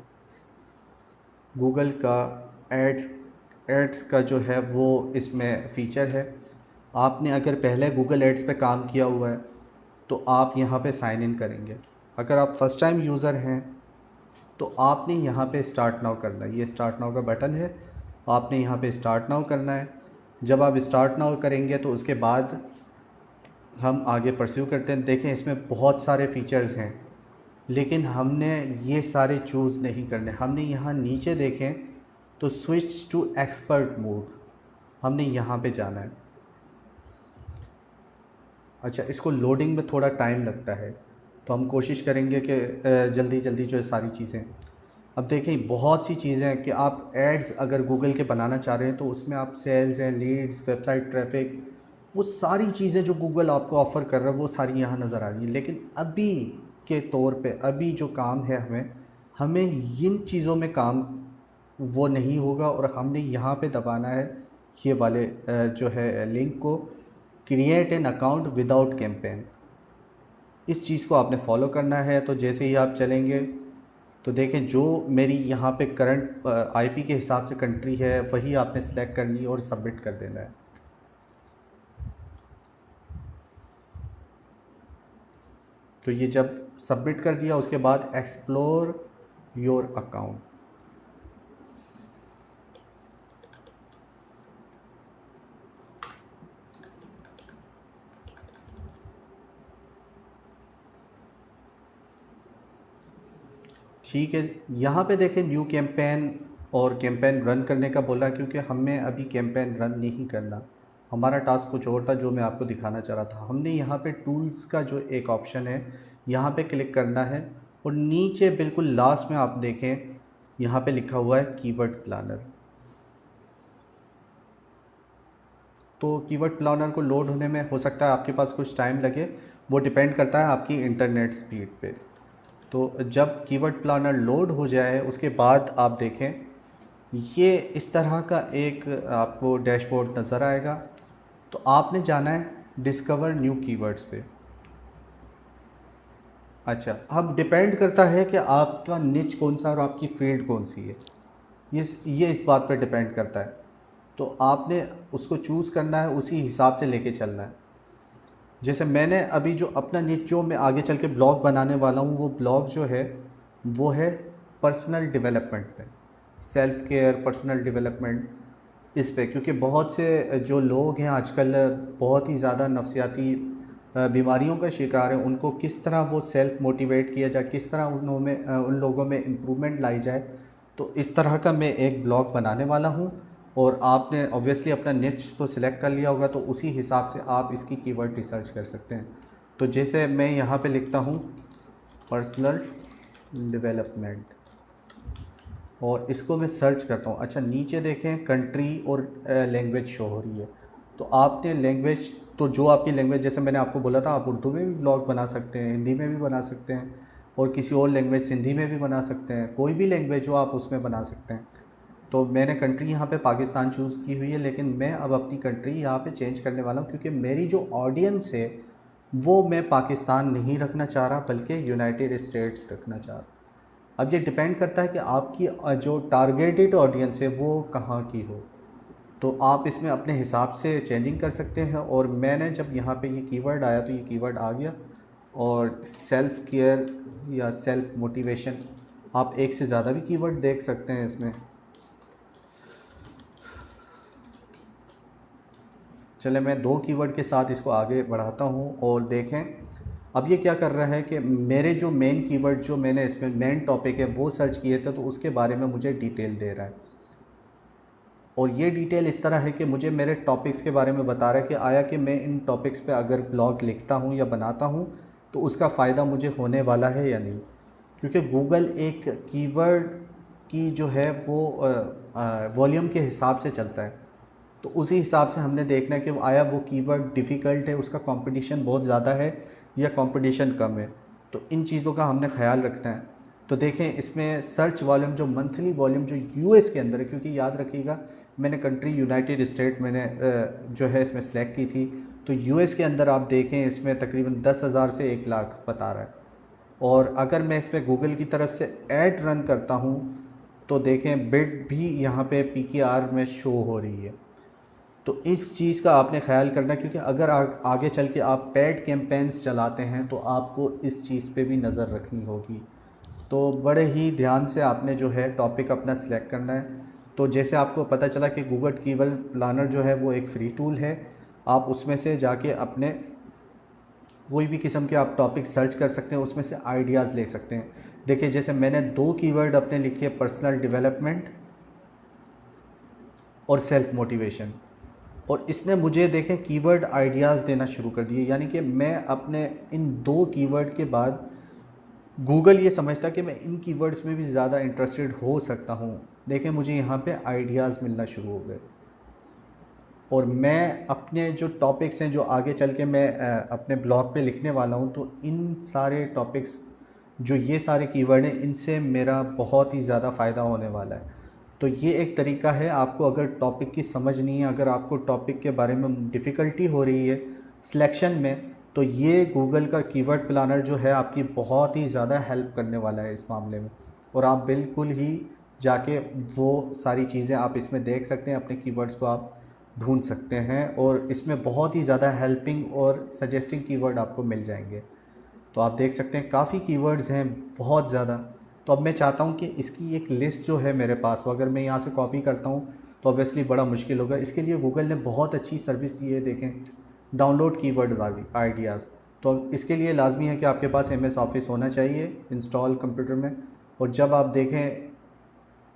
गूगल का एड्स का जो है वो इसमें फ़ीचर है। आपने अगर पहले गूगल एड्स पे काम किया हुआ है तो आप यहाँ पे साइन इन करेंगे। अगर आप फ़र्स्ट टाइम यूज़र हैं तो आपने यहाँ पे स्टार्ट नाउ करना है। ये स्टार्ट नाउ का बटन है, आपने यहाँ पे स्टार्ट नाउ करना है। जब आप स्टार्ट नाउ करेंगे तो उसके बाद हम आगे परस्यू करते हैं। देखें इसमें बहुत सारे फ़ीचर्स हैं, लेकिन हमने ये सारे चूज़ नहीं करने। हमने यहाँ नीचे देखें तो स्विच टू एक्सपर्ट मोड, हमने यहाँ पे जाना है। अच्छा, इसको लोडिंग में थोड़ा टाइम लगता है, तो हम कोशिश करेंगे कि जल्दी जल्दी जो है सारी चीज़ें। अब देखें बहुत सी चीज़ें हैं कि आप एड्स अगर गूगल के बनाना चाह रहे हैं तो उसमें आप सेल्स हैं, लीड्स, वेबसाइट ट्रैफिक, वो सारी चीज़ें जो गूगल आपको ऑफ़र कर रहा है वो सारी यहाँ नज़र आ रही है। लेकिन अभी के तौर पे अभी जो काम है हमें इन चीज़ों में काम वो नहीं होगा, और हमने यहाँ पे दबाना है ये वाले जो है लिंक को, create an account without campaign. इस चीज़ को आपने फॉलो करना है। तो जैसे ही आप चलेंगे तो देखें जो मेरी यहाँ पे करंट आईपी के हिसाब से कंट्री है वही आपने सेलेक्ट करनी और सबमिट कर देना है। तो ये जब सबमिट कर दिया उसके बाद एक्सप्लोर योर अकाउंट, ठीक है। यहाँ पे देखें न्यू कैंपेन और कैंपेन रन करने का बोला, क्योंकि हमें अभी कैंपेन रन नहीं करना, हमारा टास्क कुछ और था जो मैं आपको दिखाना चाह रहा था। हमने यहाँ पे टूल्स का जो एक ऑप्शन है यहाँ पे क्लिक करना है, और नीचे बिल्कुल लास्ट में आप देखें यहाँ पे लिखा हुआ है कीवर्ड प्लानर। तो कीवर्ड प्लानर को लोड होने में हो सकता है आपके पास कुछ टाइम लगे, वो डिपेंड करता है आपकी इंटरनेट स्पीड पे। तो जब कीवर्ड प्लानर लोड हो जाए उसके बाद आप देखें ये इस तरह का एक आपको डैशबोर्ड नज़र आएगा। तो आपने जाना है डिस्कवर न्यू कीवर्ड्स पे। अच्छा, अब डिपेंड करता है कि आपका निच कौन सा और आपकी फील्ड कौन सी है, ये इस बात पर डिपेंड करता है। तो आपने उसको चूज़ करना है, उसी हिसाब से लेके चलना है। जैसे मैंने अभी जो अपना निच जो मैं आगे चल के ब्लॉग बनाने वाला हूँ, वो ब्लॉग जो है वो है पर्सनल डेवलपमेंट पे, सेल्फ़ केयर, पर्सनल डेवलपमेंट, इस पे। क्योंकि बहुत से जो लोग हैं आजकल बहुत ही ज़्यादा नफसियाती बीमारियों का शिकार है, उनको किस तरह वो सेल्फ़ मोटिवेट किया जाए, किस तरह उन लोगों में इम्प्रूवमेंट लाई जाए। तो इस तरह का मैं एक ब्लॉग बनाने वाला हूँ, और आपने ऑब्वियसली अपना निच तो सिलेक्ट कर लिया होगा, तो उसी हिसाब से आप इसकी कीवर्ड रिसर्च कर सकते हैं। तो जैसे मैं यहाँ पे लिखता हूँ पर्सनल डेवलपमेंट, और इसको मैं सर्च करता हूँ। अच्छा, नीचे देखें कंट्री और लैंग्वेज शो हो रही है। तो आपने लैंग्वेज, तो जो आपकी लैंग्वेज, जैसे मैंने आपको बोला था आप उर्दू में भी ब्लॉग बना सकते हैं, हिंदी में भी बना सकते हैं, और किसी और लैंग्वेज सिंधी में भी बना सकते हैं, कोई भी लैंग्वेज हो आप उसमें बना सकते हैं। तो मैंने कंट्री यहाँ पे पाकिस्तान चूज़ की हुई है, लेकिन मैं अब अपनी कंट्री यहाँ पे चेंज करने वाला हूँ, क्योंकि मेरी जो ऑडियंस है वो मैं पाकिस्तान नहीं रखना चाह रहा, बल्कि यूनाइटेड स्टेट्स रखना चाह रहा। अब ये डिपेंड करता है कि आपकी जो टारगेटेड ऑडियंस है वो कहाँ की हो, तो आप इसमें अपने हिसाब से चेंजिंग कर सकते हैं। और मैंने जब यहाँ पे ये कीवर्ड आया तो ये कीवर्ड आ गया, और सेल्फ़ केयर या सेल्फ़ मोटिवेशन, आप एक से ज़्यादा भी कीवर्ड देख सकते हैं इसमें। चले मैं 2 कीवर्ड के साथ इसको आगे बढ़ाता हूँ, और देखें अब ये क्या कर रहा है कि मेरे जो मेन कीवर्ड जो मैंने इसमें मेन टॉपिक है वो सर्च किए थे, तो उसके बारे में मुझे डिटेल दे रहा है। और ये डिटेल इस तरह है कि मुझे मेरे टॉपिक्स के बारे में बता रहा है कि आया कि मैं इन टॉपिक्स पे अगर ब्लॉग लिखता हूँ या बनाता हूँ तो उसका फ़ायदा मुझे होने वाला है या नहीं। क्योंकि गूगल एक कीवर्ड की जो है वो वॉल्यूम के हिसाब से चलता है, तो उसी हिसाब से हमने देखना है कि आया वो कीवर्ड डिफ़िकल्ट है, उसका कंपटीशन बहुत ज़्यादा है या कंपटीशन कम है। तो इन चीज़ों का हमने ख्याल रखना है। तो देखें इसमें सर्च वॉल्यूम, जो मंथली वॉल्यूम जो यूएस के अंदर है, क्योंकि याद रखिएगा मैंने कंट्री यूनाइटेड स्टेट मैंने जो है इसमें सेलेक्ट की थी। तो यूएस के अंदर आप देखें इसमें तकरीबन 10,000 से 1 लाख बता रहा है। और अगर मैं इसमें गूगल की तरफ से ऐड रन करता हूँ तो देखें बिड भी यहाँ पे पीकेआर में शो हो रही है। तो इस चीज़ का आपने ख्याल करना, क्योंकि अगर आगे चल के आप पेड कैंपेन्स चलाते हैं तो आपको इस चीज़ पे भी नज़र रखनी होगी। तो बड़े ही ध्यान से आपने जो है टॉपिक अपना सिलेक्ट करना है। तो जैसे आपको पता चला कि गूगल कीवर्ड प्लानर जो है वो एक फ्री टूल है, आप उसमें से जाके अपने कोई भी किस्म के आप टॉपिक सर्च कर सकते हैं, उसमें से आइडियाज़ ले सकते हैं। देखिए जैसे मैंने 2 कीवर्ड अपने लिखे, पर्सनल डेवलपमेंट और सेल्फ मोटिवेशन, और इसने मुझे देखें कीवर्ड आइडियाज़ देना शुरू कर दिए। यानी कि मैं अपने इन 2 कीवर्ड के बाद गूगल ये समझता कि मैं इन कीवर्ड्स में भी ज़्यादा इंटरेस्टेड हो सकता हूँ। देखें मुझे यहाँ पे आइडियाज़ मिलना शुरू हो गए, और मैं अपने जो टॉपिक्स हैं जो आगे चल के मैं अपने ब्लॉग पे लिखने वाला हूँ, तो इन सारे टॉपिक्स जो ये सारे कीवर्ड हैं इनसे मेरा बहुत ही ज़्यादा फ़ायदा होने वाला है। तो ये एक तरीका है, आपको अगर टॉपिक की समझ नहीं है, अगर आपको टॉपिक के बारे में डिफ़िकल्टी हो रही है सिलेक्शन में, तो ये गूगल का कीवर्ड प्लानर जो है आपकी बहुत ही ज़्यादा हेल्प करने वाला है इस मामले में। और आप बिल्कुल ही जाके वो सारी चीज़ें आप इसमें देख सकते हैं, अपने कीवर्ड्स को आप ढूंढ सकते हैं, और इसमें बहुत ही ज़्यादा हेल्पिंग और सजेस्टिंग कीवर्ड आपको मिल जाएंगे। तो आप देख सकते हैं काफ़ी कीवर्ड्स हैं, बहुत ज़्यादा। तो अब मैं चाहता हूँ कि इसकी एक लिस्ट जो है मेरे पास हो, अगर मैं यहाँ से कॉपी करता हूँ तो ऑब्वियसली बड़ा मुश्किल होगा। इसके लिए गूगल ने बहुत अच्छी सर्विस दी है, देखें, डाउनलोड कीवर्ड वाली आइडियाज़। तो इसके लिए लाजमी है कि आपके पास MS ऑफिस होना चाहिए इंस्टॉल कंप्यूटर में। और जब आप देखें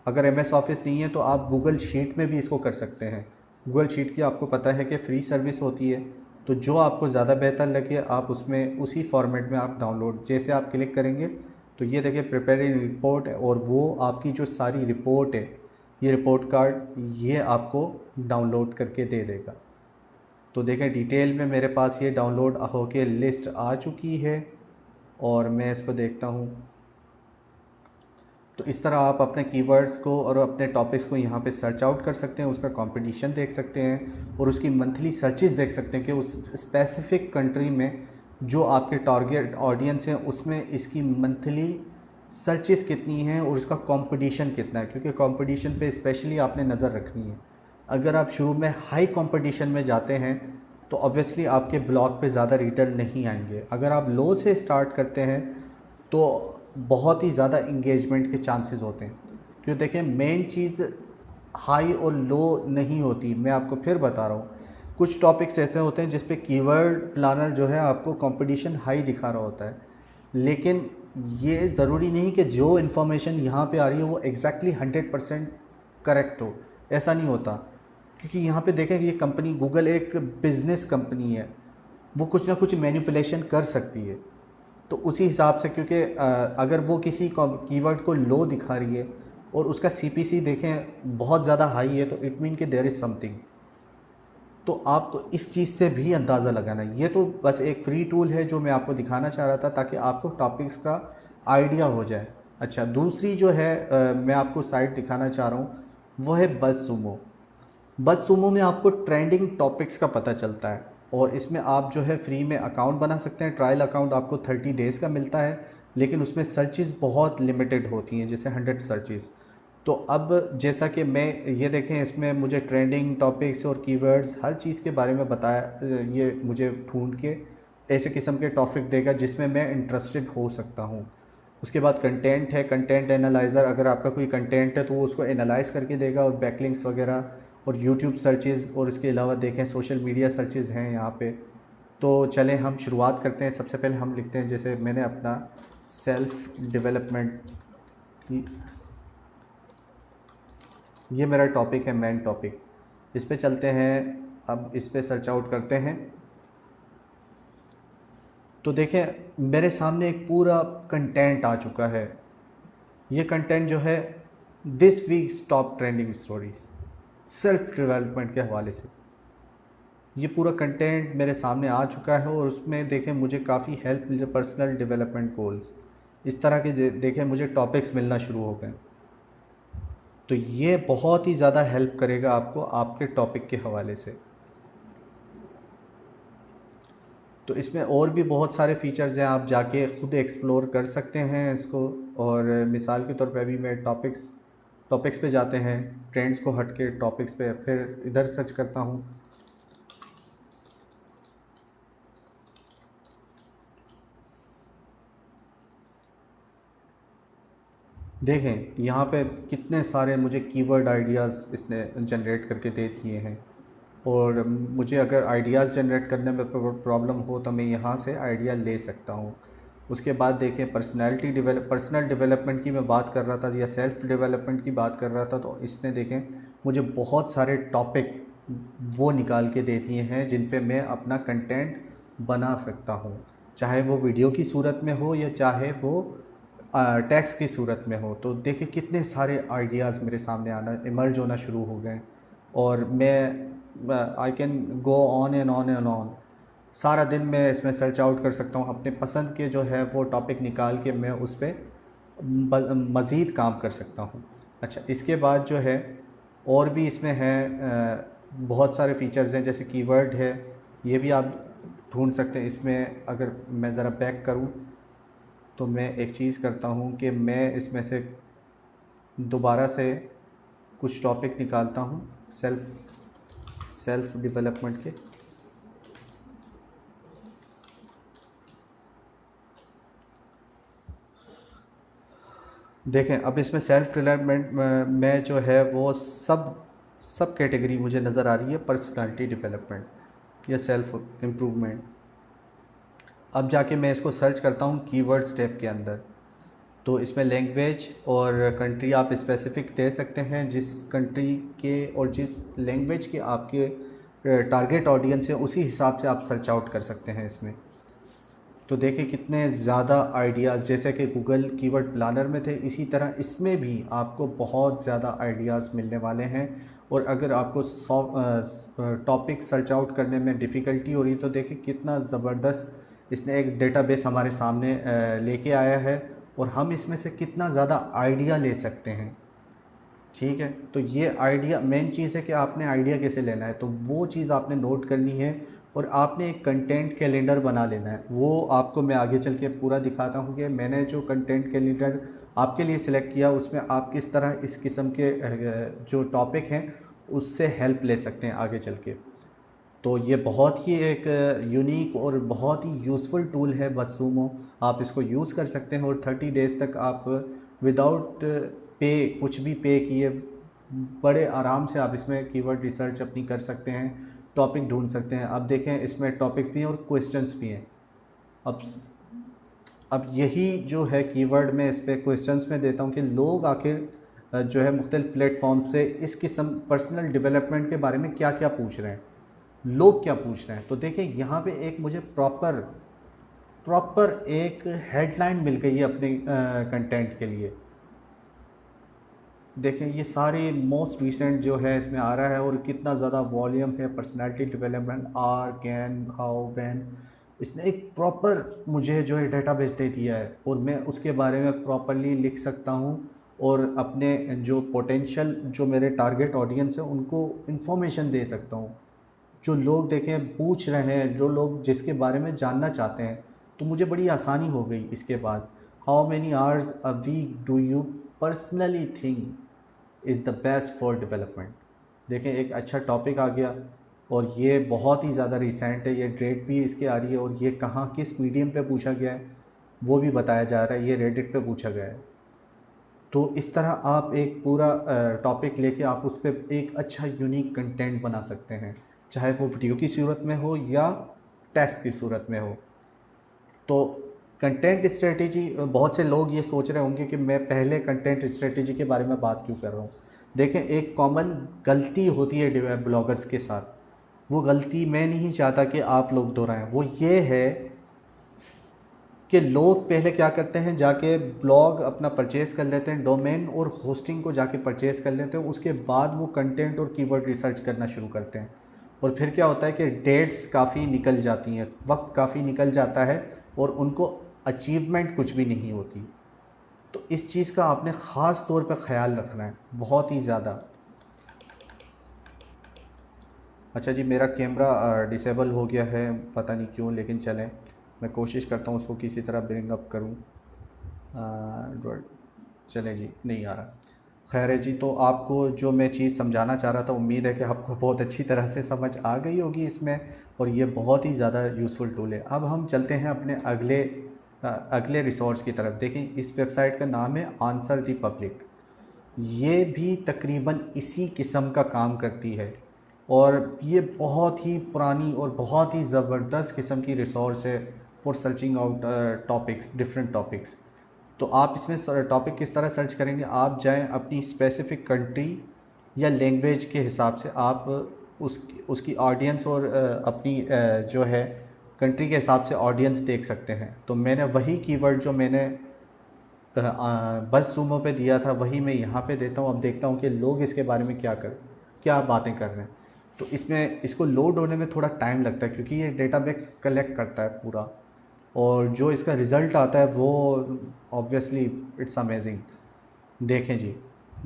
अगर MS ऑफिस नहीं है तो आप गूगल शीट में भी इसको कर सकते हैं। गूगल शीट की आपको पता है कि फ्री सर्विस होती है, तो जो आपको ज़्यादा बेहतर लगे आप उसमें उसी फॉर्मेट में आप डाउनलोड, जैसे आप क्लिक करेंगे तो ये देखिए प्रिपेयरिंग रिपोर्ट है, और वो आपकी जो सारी रिपोर्ट है, ये रिपोर्ट कार्ड ये आपको डाउनलोड करके दे देगा। तो देखें डिटेल में मेरे पास ये डाउनलोड होके लिस्ट आ चुकी है, और मैं इसको देखता हूँ। तो इस तरह आप अपने कीवर्ड्स को और अपने टॉपिक्स को यहाँ पे सर्च आउट कर सकते हैं, उसका कंपटीशन देख सकते हैं, और उसकी मंथली सर्चेस देख सकते हैं कि उस स्पेसिफ़िक कंट्री में जो आपके टारगेट ऑडियंस हैं उसमें इसकी मंथली सर्चेस कितनी हैं और उसका कंपटीशन कितना है। क्योंकि कंपटीशन पे स्पेशली आपने नज़र रखनी है। अगर आप शुरू में हाई कंपटीशन में जाते हैं तो ऑब्वियसली आपके ब्लॉग पे ज़्यादा रीडर नहीं आएंगे। अगर आप लो से स्टार्ट करते हैं तो बहुत ही ज़्यादा इंगेजमेंट के चांसेस होते हैं। क्योंकि देखें मेन चीज़ हाई और लो नहीं होती, मैं आपको फिर बता रहा हूँ। कुछ टॉपिक्स ऐसे होते हैं जिस पे कीवर्ड प्लानर जो है आपको कंपटीशन हाई दिखा रहा होता है, लेकिन ये ज़रूरी नहीं कि जो इन्फॉर्मेशन यहाँ पे आ रही है वो एग्जैक्टली 100% करेक्ट हो, ऐसा नहीं होता। क्योंकि यहाँ पे देखें ये कंपनी गूगल एक बिज़नेस कंपनी है, वो कुछ ना कुछ मैनिपुलेशन कर सकती है। तो उसी हिसाब से, क्योंकि अगर वो किसी कीवर्ड को लो दिखा रही है और उसका CPC देखें बहुत ज़्यादा हाई है, तो इट मीन कि देयर इज़ समथिंग। तो आपको इस चीज़ से भी अंदाज़ा लगाना है। ये तो बस एक फ्री टूल है जो मैं आपको दिखाना चाह रहा था ताकि आपको टॉपिक्स का आइडिया हो जाए। अच्छा, दूसरी जो है मैं आपको साइट दिखाना चाह रहा हूँ वो है बज़सुमो। बज़सुमो में आपको ट्रेंडिंग टॉपिक्स का पता चलता है, और इसमें आप जो है फ्री में अकाउंट बना सकते हैं। ट्रायल अकाउंट आपको 30 डेज़ का मिलता है, लेकिन उसमें सर्चेज़ बहुत लिमिटेड होती हैं, जैसे 100 सर्चेज़। तो अब जैसा कि मैं ये देखें इसमें मुझे ट्रेंडिंग टॉपिक्स और कीवर्ड्स हर चीज़ के बारे में बताया, ये मुझे ढूंढ के ऐसे किस्म के टॉपिक देगा जिसमें मैं इंटरेस्टेड हो सकता हूँ। उसके बाद कंटेंट है, कंटेंट एनालाइज़र, अगर आपका कोई कंटेंट है तो वो उसको एनालाइज़ करके देगा, और बैकलिंक्स वगैरह, और यूट्यूब सर्चेज़, और इसके अलावा देखें सोशल मीडिया सर्चेज़ हैं यहाँ पे। तो चलें हम शुरुआत करते हैं। सबसे पहले हम लिखते हैं, जैसे मैंने अपना सेल्फ़ डेवलपमेंट, ये मेरा टॉपिक है, मेन टॉपिक, इस पे चलते हैं। अब इस पे सर्च आउट करते हैं तो देखें मेरे सामने एक पूरा कंटेंट आ चुका है। ये कंटेंट जो है this weeks top trending stories, self development के हवाले से ये पूरा कंटेंट मेरे सामने आ चुका है, और उसमें देखें मुझे काफ़ी हेल्प मिल जाए, पर्सनल डेवलपमेंट गोल्स, इस तरह के देखें मुझे टॉपिक्स मिलना शुरू हो गए। तो ये बहुत ही ज़्यादा हेल्प करेगा आपको आपके टॉपिक के हवाले से। तो इसमें और भी बहुत सारे फ़ीचर्स हैं, आप जाके ख़ुद एक्सप्लोर कर सकते हैं इसको। और मिसाल के तौर पे अभी मैं टॉपिक्स पे जाते हैं, ट्रेंड्स को हट के टॉपिक्स पे फिर इधर सर्च करता हूँ। देखें यहाँ पे कितने सारे मुझे कीवर्ड आइडियाज़ इसने जनरेट करके दे दिए हैं। और मुझे अगर आइडियाज़ जनरेट करने में प्रॉब्लम हो तो मैं यहाँ से आइडिया ले सकता हूँ। उसके बाद देखें पर्सनल डेवलपमेंट की मैं बात कर रहा था या सेल्फ़ डेवलपमेंट की बात कर रहा था, तो इसने देखें मुझे बहुत सारे टॉपिक वो निकाल के दे दिए हैं जिन पे मैं अपना कंटेंट बना सकता हूँ, चाहे वो वीडियो की सूरत में हो या चाहे वो टेक्स्ट की सूरत में हो। तो देखिए कितने सारे आइडियाज़ मेरे सामने आना इमर्ज होना शुरू हो गए। और मैं I can go on and on and on, सारा दिन मैं इसमें सर्च आउट कर सकता हूँ, अपने पसंद के जो है वो टॉपिक निकाल के मैं उस पर मज़ीद काम कर सकता हूँ। अच्छा, इसके बाद जो है और भी इसमें है बहुत सारे फ़ीचर्स हैं, जैसे कीवर्ड है, ये भी आप ढूंढ सकते हैं इसमें। अगर मैं ज़रा बैक करूँ तो मैं एक चीज़ करता हूँ कि मैं इसमें से दोबारा से कुछ टॉपिक निकालता हूँ सेल्फ़ डेवलपमेंट के। देखें अब इसमें सेल्फ़ डेवलपमेंट में जो है वो सब कैटेगरी मुझे नज़र आ रही है, पर्सनालिटी डेवलपमेंट या सेल्फ़ इम्प्रूवमेंट। अब जाके मैं इसको सर्च करता हूँ कीवर्ड स्टेप के अंदर, तो इसमें लैंग्वेज और कंट्री आप स्पेसिफ़िक दे सकते हैं, जिस कंट्री के और जिस लैंग्वेज के आपके टारगेट ऑडियंस है उसी हिसाब से आप सर्च आउट कर सकते हैं इसमें। तो देखिए कितने ज़्यादा आइडियाज़, जैसे कि गूगल कीवर्ड प्लानर में थे, इसी तरह इसमें भी आपको बहुत ज़्यादा आइडियाज़ मिलने वाले हैं। और अगर आपको टॉपिक सर्च आउट करने में डिफ़िकल्टी हो रही है तो देखिए कितना ज़बरदस्त इसने एक डेटाबेस हमारे सामने लेके आया है और हम इसमें से कितना ज़्यादा आइडिया ले सकते हैं। ठीक है, तो ये आइडिया मेन चीज़ है कि आपने आइडिया कैसे लेना है, तो वो चीज़ आपने नोट करनी है और आपने एक कंटेंट कैलेंडर बना लेना है। वो आपको मैं आगे चल के पूरा दिखाता हूँ कि मैंने जो कंटेंट कैलेंडर आपके लिए सिलेक्ट किया उसमें आप किस तरह इस किस्म के जो टॉपिक हैं उससे हेल्प ले सकते हैं आगे चल के। तो ये बहुत ही एक यूनिक और बहुत ही यूज़फुल टूल है बससूमो, आप इसको यूज़ कर सकते हैं और 30 डेज़ तक आप विदाउट पे, कुछ भी पे किए, बड़े आराम से आप इसमें कीवर्ड रिसर्च अपनी कर सकते हैं, टॉपिक ढूंढ सकते हैं। अब देखें इसमें टॉपिक्स भी हैं और क्वेश्चंस भी हैं। अब यही जो है कीवर्ड में इस पर क्वेश्चंस में देता हूँ कि लोग आखिर जो है मुख्तलिफ प्लेटफॉर्म से इस किस्म पर्सनल डेवलपमेंट के बारे में क्या क्या पूछ रहे हैं, लोग क्या पूछ रहे हैं। तो देखिए यहाँ पे एक मुझे प्रॉपर एक हेडलाइन मिल गई है अपने कंटेंट के लिए। देखें ये सारे मोस्ट रिसेंट जो है इसमें आ रहा है और कितना ज़्यादा वॉल्यूम है। Personality development, are, can, how, when, इसने एक प्रॉपर मुझे जो है डेटाबेस दे दिया है और मैं उसके बारे में प्रॉपरली लिख सकता हूँ और अपने जो पोटेंशियल जो मेरे टारगेट ऑडियंस है उनको इन्फॉर्मेशन दे सकता हूँ। जो लोग देखें पूछ रहे हैं, जो लोग जिसके बारे में जानना चाहते हैं, तो मुझे बड़ी आसानी हो गई इसके बाद। How many hours a week do you personally think is the best for development. देखें एक अच्छा टॉपिक आ गया और ये बहुत ही ज़्यादा रिसेंट है, ये डेट भी इसकी आ रही है और ये कहाँ किस मीडियम पे पूछा गया है वो भी बताया जा रहा है, ये रेडिट पे पूछा गया है। तो इस तरह आप एक पूरा टॉपिक लेके आप उस पर एक अच्छा यूनिक कंटेंट बना सकते हैं, चाहे वो वीडियो की सूरत में हो या टेक्स्ट की सूरत में हो। तो कंटेंट स्ट्रेटजी, बहुत से लोग ये सोच रहे होंगे कि मैं पहले कंटेंट स्ट्रेटजी के बारे में बात क्यों कर रहा हूँ। देखें एक कॉमन गलती होती है ब्लॉगर्स के साथ, वो गलती मैं नहीं चाहता कि आप लोग दोहराएं। वो ये है कि लोग पहले क्या करते हैं, जाके ब्लॉग अपना परचेज़ कर लेते हैं, डोमेन और होस्टिंग को जाके परचेज़ कर लेते हैं, उसके बाद वो कंटेंट और कीवर्ड रिसर्च करना शुरू करते हैं। और फिर क्या होता है कि डेट्स काफ़ी निकल जाती हैं, वक्त काफ़ी निकल जाता है और उनको अचीवमेंट कुछ भी नहीं होती। तो इस चीज़ का आपने ख़ास तौर पे ख्याल रखना है, बहुत ही ज़्यादा। अच्छा जी, मेरा कैमरा डिसेबल हो गया है, पता नहीं क्यों, लेकिन चलें मैं कोशिश करता हूँ उसको किसी तरह ब्रिंग अप करूँ। चलें जी, नहीं आ रहा। खैर है जी, तो आपको जो मैं चीज़ समझाना चाह रहा था, उम्मीद है कि आपको बहुत अच्छी तरह से समझ आ गई होगी इसमें, और ये बहुत ही ज़्यादा यूज़फुल टूल है। अब हम चलते हैं अपने अगले रिसोर्स की तरफ। देखें, इस वेबसाइट का नाम है आंसर द पब्लिक। ये भी तकरीबन इसी किस्म का काम करती है, और ये बहुत ही पुरानी और बहुत ही ज़बरदस्त किस्म की रिसोर्स है for searching out topics, different topics. तो आप इसमें टॉपिक किस तरह सर्च करेंगे, आप जाएं अपनी स्पेसिफ़िक कंट्री या लैंग्वेज के हिसाब से, आप उसकी ऑडियंस और अपनी जो है कंट्री के हिसाब से ऑडियंस देख सकते हैं। तो मैंने वही कीवर्ड जो मैंने बस सूमो पे दिया था, वही मैं यहाँ पे देता हूँ। अब देखता हूँ कि लोग इसके बारे में क्या बातें कर रहे हैं। तो इसमें इसको लोड होने में थोड़ा टाइम लगता है, क्योंकि ये डेटाबेस कलेक्ट करता है पूरा, और जो इसका रिज़ल्ट आता है वो ऑब्वियसली इट्स अमेजिंग। देखें जी,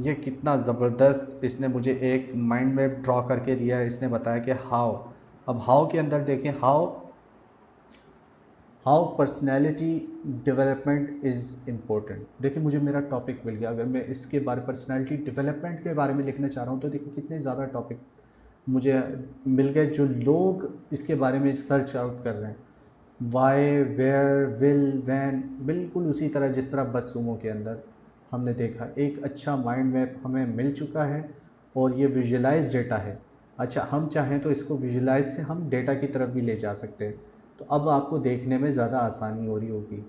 ये कितना ज़बरदस्त इसने मुझे एक माइंड मैप ड्रॉ करके दिया है। इसने बताया कि हाउ, अब हाउ के अंदर देखें, how personality development is important. देखिए, मुझे मेरा टॉपिक मिल गया। अगर मैं इसके बारे पर्सनैलिटी डेवलपमेंट के बारे में लिखना चाह रहा हूँ, तो देखिए कितने ज़्यादा टॉपिक मुझे मिल गए जो लोग इसके बारे में सर्च आउट कर रहे हैं। वाई, वेयर, विल, वैन, बिल्कुल उसी तरह जिस तरह बस सूमो के अंदर हमने देखा। एक अच्छा माइंड मैप हमें मिल चुका है, और ये विजुअलाइज डेटा है। अच्छा, हम चाहें तो इसको विजुअलाइज से हम डेटा की तरफ भी ले जा सकते हैं। तो अब आपको देखने में ज़्यादा आसानी हो रही होगी।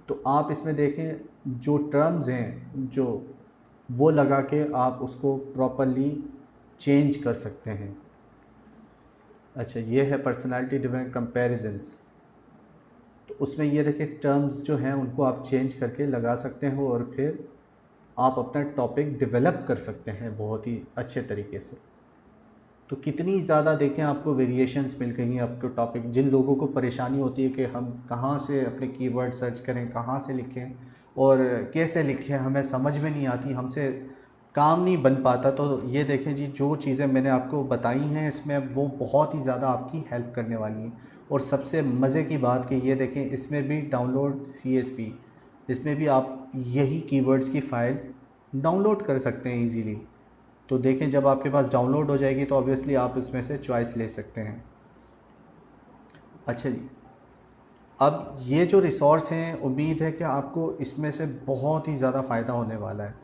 तो आप इसमें देखें, जो टर्म्स हैं जो वो लगा के आप उसको प्रॉपरली चेंज कर सकते हैं। अच्छा, ये है पर्सनालिटी डेवलपमेंट कंपैरिजंस। तो उसमें ये देखिए, टर्म्स जो हैं उनको आप चेंज करके लगा सकते हो, और फिर आप अपना टॉपिक डेवलप कर सकते हैं बहुत ही अच्छे तरीके से। तो कितनी ज़्यादा देखें आपको वेरिएशंस मिल गई हैं अब तो टॉपिक। जिन लोगों को परेशानी होती है कि हम कहाँ से अपने कीवर्ड सर्च करें, कहाँ से लिखें और कैसे लिखें, हमें समझ में नहीं आती, हमसे काम नहीं बन पाता, तो ये देखें जी, जो चीज़ें मैंने आपको बताई हैं इसमें, वो बहुत ही ज़्यादा आपकी हेल्प करने वाली हैं। और सबसे मज़े की बात कि ये देखें, इसमें भी डाउनलोड CSV, इसमें भी आप यही कीवर्ड्स की फ़ाइल डाउनलोड कर सकते हैं ईज़िली। तो देखें, जब आपके पास डाउनलोड हो जाएगी तो ऑब्वियसली आप उसमें से चॉइस ले सकते हैं। अच्छा जी, अब ये जो रिसोर्स हैं, उम्मीद है कि आपको इसमें से बहुत ही ज़्यादा फ़ायदा होने वाला है।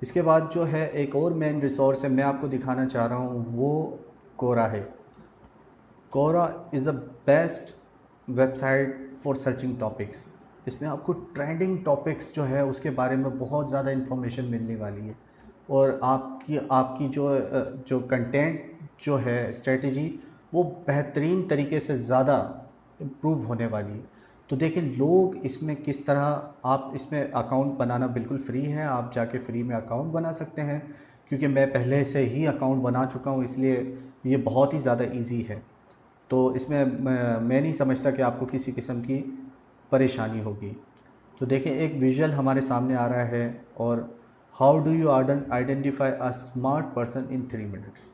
इसके बाद जो है एक और मेन रिसोर्स है, मैं आपको दिखाना चाह रहा हूँ, वो कोरा है। Quora is a best website for searching topics. इसमें आपको ट्रेंडिंग टॉपिक्स जो है उसके बारे में बहुत ज़्यादा इन्फॉर्मेशन मिलने वाली है, और आपकी जो कंटेंट जो है स्ट्रेटजी, वो बेहतरीन तरीके से ज़्यादा इम्प्रूव होने वाली है। तो देखिए, लोग इसमें किस तरह, आप इसमें अकाउंट बनाना बिल्कुल फ्री है, आप जाके फ्री में अकाउंट बना सकते हैं, क्योंकि मैं पहले से ही अकाउंट बना चुका हूँ, इसलिए ये बहुत ही ज़्यादा इजी है। तो इसमें मैं नहीं समझता कि आपको किसी किस्म की परेशानी होगी। तो देखें, एक विजुअल हमारे सामने आ रहा है, और how do you identify a smart person in 3 minutes.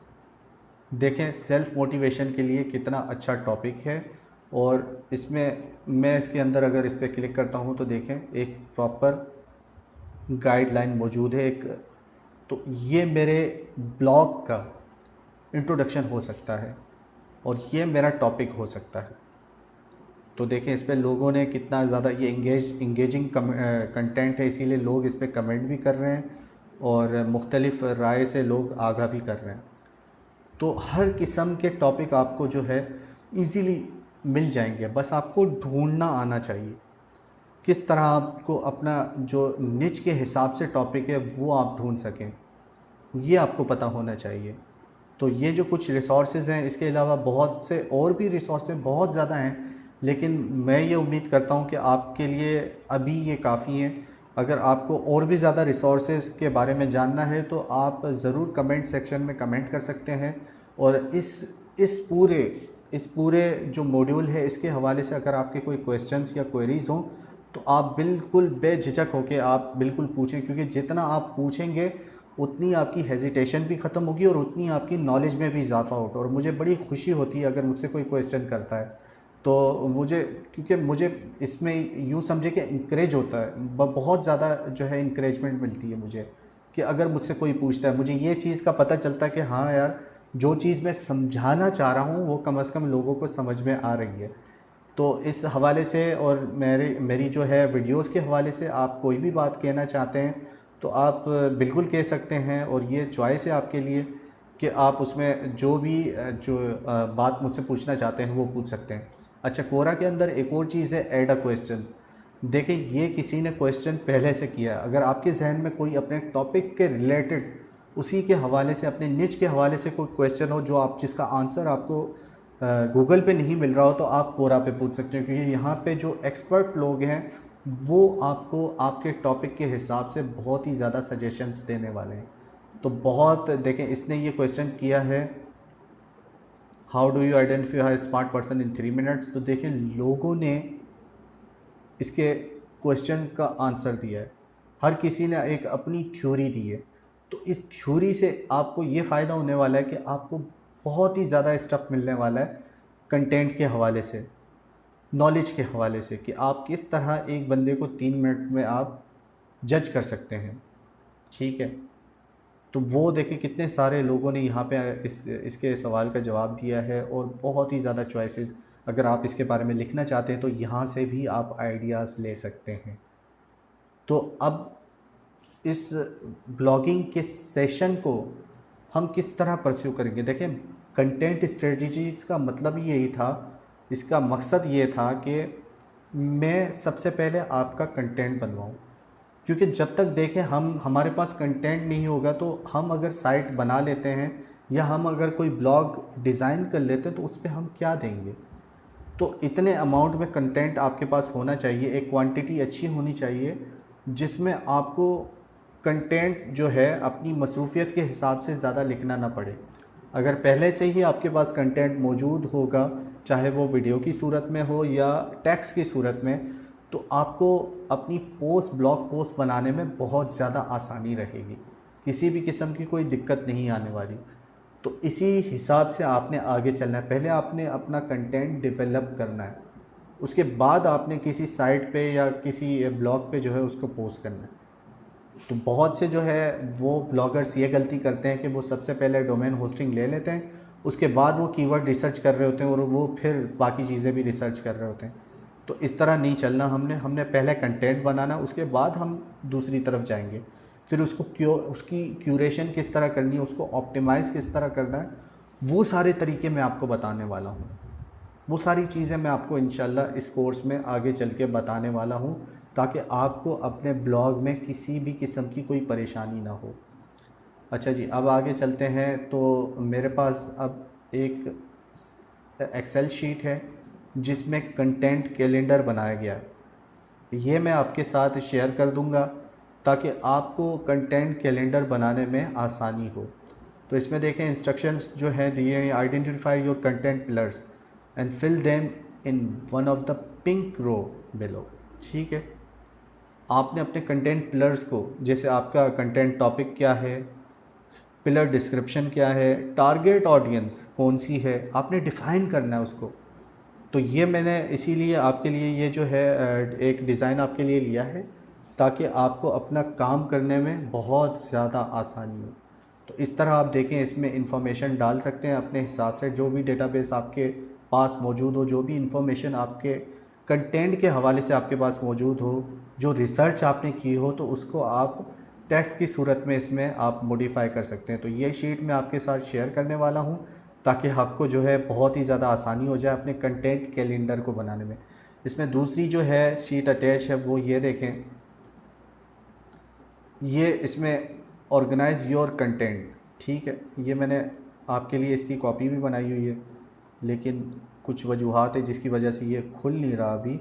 देखें, सेल्फ़ मोटिवेशन के लिए कितना अच्छा टॉपिक है, और इसमें मैं इसके अंदर अगर इस पर क्लिक करता हूँ तो देखें, एक प्रॉपर गाइडलाइन मौजूद है एक। तो ये मेरे ब्लॉग का इंट्रोडक्शन हो सकता है, और ये मेरा टॉपिक हो सकता है। तो देखें, इस पर लोगों ने कितना ज़्यादा, ये इंगेजिंग कंटेंट है, इसीलिए लोग इस पर कमेंट भी कर रहे हैं, और मुख्तलिफ़ राय से लोग आगाह भी कर रहे हैं। तो हर किस्म के टॉपिक आपको जो है इजीली मिल जाएंगे, बस आपको ढूंढना आना चाहिए किस तरह आपको अपना जो निच के हिसाब से टॉपिक है वो आप ढूंढ सकें, ये आपको पता होना चाहिए। तो ये जो कुछ रिसोर्सेज हैं, इसके अलावा बहुत से और भी रिसोर्सेज बहुत ज़्यादा हैं, लेकिन मैं ये उम्मीद करता हूँ कि आपके लिए अभी ये काफ़ी हैं। अगर आपको और भी ज़्यादा रिसोर्सेज के बारे में जानना है तो आप ज़रूर कमेंट सेक्शन में कमेंट कर सकते हैं, और इस पूरे जो मॉड्यूल है इसके हवाले से अगर आपके कोई क्वेश्चंस या क्वेरीज़ हों तो आप बिल्कुल बेझिझक होकर आप बिल्कुल पूछें, क्योंकि जितना आप पूछेंगे उतनी आपकी हेजिटेशन भी ख़त्म होगी और उतनी आपकी नॉलेज में भी इजाफ़ा होगा। और मुझे बड़ी खुशी होती है अगर मुझसे कोई क्वेश्चन करता है, तो मुझे, क्योंकि मुझे इसमें यूँ समझे कि इंकरेज होता है, बहुत ज़्यादा जो है इंकरेजमेंट मिलती है मुझे, कि अगर मुझसे कोई पूछता है, मुझे ये चीज़ का पता चलता है कि हाँ यार, जो चीज़ मैं समझाना चाह रहा हूँ वो कम से कम लोगों को समझ में आ रही है। तो इस हवाले से, और मेरी जो है वीडियोस के हवाले से आप कोई भी बात कहना चाहते हैं तो आप बिल्कुल कह सकते हैं, और ये चॉइस है आपके लिए कि आप उसमें जो भी बात मुझसे पूछना चाहते हैं वो पूछ सकते हैं। अच्छा, कोरा के अंदर एक और चीज़ है, ऐड अ क्वेश्चन। देखिए, ये किसी ने क्वेश्चन पहले से किया, अगर आपके जहन में कोई अपने टॉपिक के रिलेटेड, उसी के हवाले से, अपने निच के हवाले से कोई क्वेश्चन हो जो आप, जिसका आंसर आपको गूगल पे नहीं मिल रहा हो, तो आप कोरा पे पूछ सकते हैं, क्योंकि यहाँ पे जो एक्सपर्ट लोग हैं वो आपको आपके टॉपिक के हिसाब से बहुत ही ज़्यादा सजेशंस देने वाले हैं। तो बहुत देखें, इसने ये क्वेश्चन किया है, how do you identify smart person in 3 minutes. तो देखें, लोगों ने इसके क्वेश्चन का आंसर दिया है, हर किसी ने एक अपनी थ्योरी दी है। तो इस थ्योरी से आपको ये फ़ायदा होने वाला है कि आपको बहुत ही ज़्यादा स्टफ़ मिलने वाला है कंटेंट के हवाले से, नॉलेज के हवाले से, कि आप किस तरह एक बंदे को 3 मिनट में आप जज कर सकते हैं। ठीक है, तो वो देखिए कितने सारे लोगों ने यहाँ पे इसके सवाल का जवाब दिया है, और बहुत ही ज़्यादा चॉइसेस, अगर आप इसके बारे में लिखना चाहते हैं तो यहाँ से भी आप आइडियाज़ ले सकते हैं। तो अब इस ब्लॉगिंग के सेशन को हम किस तरह परस्यू करेंगे। देखें, कंटेंट स्ट्रेटजीज़ का मतलब ही यही था, इसका मकसद ये था कि मैं सबसे पहले आपका कंटेंट बनवाऊँ, क्योंकि जब तक देखें हमारे पास कंटेंट नहीं होगा, तो हम अगर साइट बना लेते हैं या हम अगर कोई ब्लॉग डिज़ाइन कर लेते हैं तो उस पे हम क्या देंगे। तो इतने अमाउंट में कंटेंट आपके पास होना चाहिए, एक क्वांटिटी अच्छी होनी चाहिए जिसमें आपको कंटेंट जो है अपनी मसरूफियत के हिसाब से ज़्यादा लिखना ना पड़े। अगर पहले से ही आपके पास कंटेंट मौजूद होगा, चाहे वो वीडियो की सूरत में हो या टेक्स्ट की सूरत में, तो आपको अपनी ब्लॉग पोस्ट बनाने में बहुत ज़्यादा आसानी रहेगी, किसी भी किस्म की कोई दिक्कत नहीं आने वाली। तो इसी हिसाब से आपने आगे चलना है, पहले आपने अपना कंटेंट डेवलप करना है, उसके बाद आपने किसी साइट पे या किसी ब्लॉग पे जो है उसको पोस्ट करना है। तो बहुत से जो है वो ब्लॉगर्स ये गलती करते हैं कि वो सबसे पहले डोमेन होस्टिंग ले लेते हैं, उसके बाद वो कीवर्ड रिसर्च कर रहे होते हैं और वो फिर बाकी चीज़ें भी रिसर्च कर रहे होते हैं। तो इस तरह नहीं चलना, हमने पहले कंटेंट बनाना, उसके बाद हम दूसरी तरफ जाएंगे। फिर उसकी क्यूरेशन किस तरह करनी है, उसको ऑप्टिमाइज़ किस तरह करना है, वो सारे तरीके मैं आपको बताने वाला हूँ। वो सारी चीज़ें मैं आपको इंशाल्लाह इस कोर्स में आगे चल के बताने वाला हूँ, ताकि आपको अपने ब्लॉग में किसी भी किस्म की कोई परेशानी ना हो। अच्छा जी, अब आगे चलते हैं। तो मेरे पास अब एक एक्सेल शीट है जिसमें कंटेंट कैलेंडर बनाया गया है, ये मैं आपके साथ शेयर कर दूंगा ताकि आपको कंटेंट कैलेंडर बनाने में आसानी हो। तो इसमें देखें, इंस्ट्रक्शंस जो हैं दिए हैं, identify your content pillars and fill them in one of the pink row below. ठीक है, आपने अपने कंटेंट पिलर्स को, जैसे आपका कंटेंट टॉपिक क्या है, पिलर डिस्क्रिप्शन क्या है, टारगेट ऑडियंस कौन सी है, आपने डिफ़ाइन करना है उसको। तो ये मैंने इसीलिए आपके लिए ये जो है एक डिज़ाइन आपके लिए लिया है, ताकि आपको अपना काम करने में बहुत ज़्यादा आसानी हो। तो इस तरह आप देखें, इसमें इंफॉर्मेशन डाल सकते हैं अपने हिसाब से, जो भी डेटाबेस आपके पास मौजूद हो, जो भी इंफॉर्मेशन आपके कंटेंट के हवाले से आपके पास मौजूद हो, जो रिसर्च आपने की हो, तो उसको आप टेक्स्ट की सूरत में इसमें आप मॉडिफाई कर सकते हैं। तो ये शीट मैं आपके साथ शेयर करने वाला हूँ ताकि आपको जो है बहुत ही ज़्यादा आसानी हो जाए अपने कंटेंट कैलेंडर को बनाने में। इसमें दूसरी जो है शीट अटैच है वो ये देखें, ये इसमें ऑर्गेनाइज़ योर कंटेंट। ठीक है, ये मैंने आपके लिए इसकी कॉपी भी बनाई हुई है, लेकिन कुछ वजूहात है जिसकी वजह से ये खुल नहीं रहा अभी,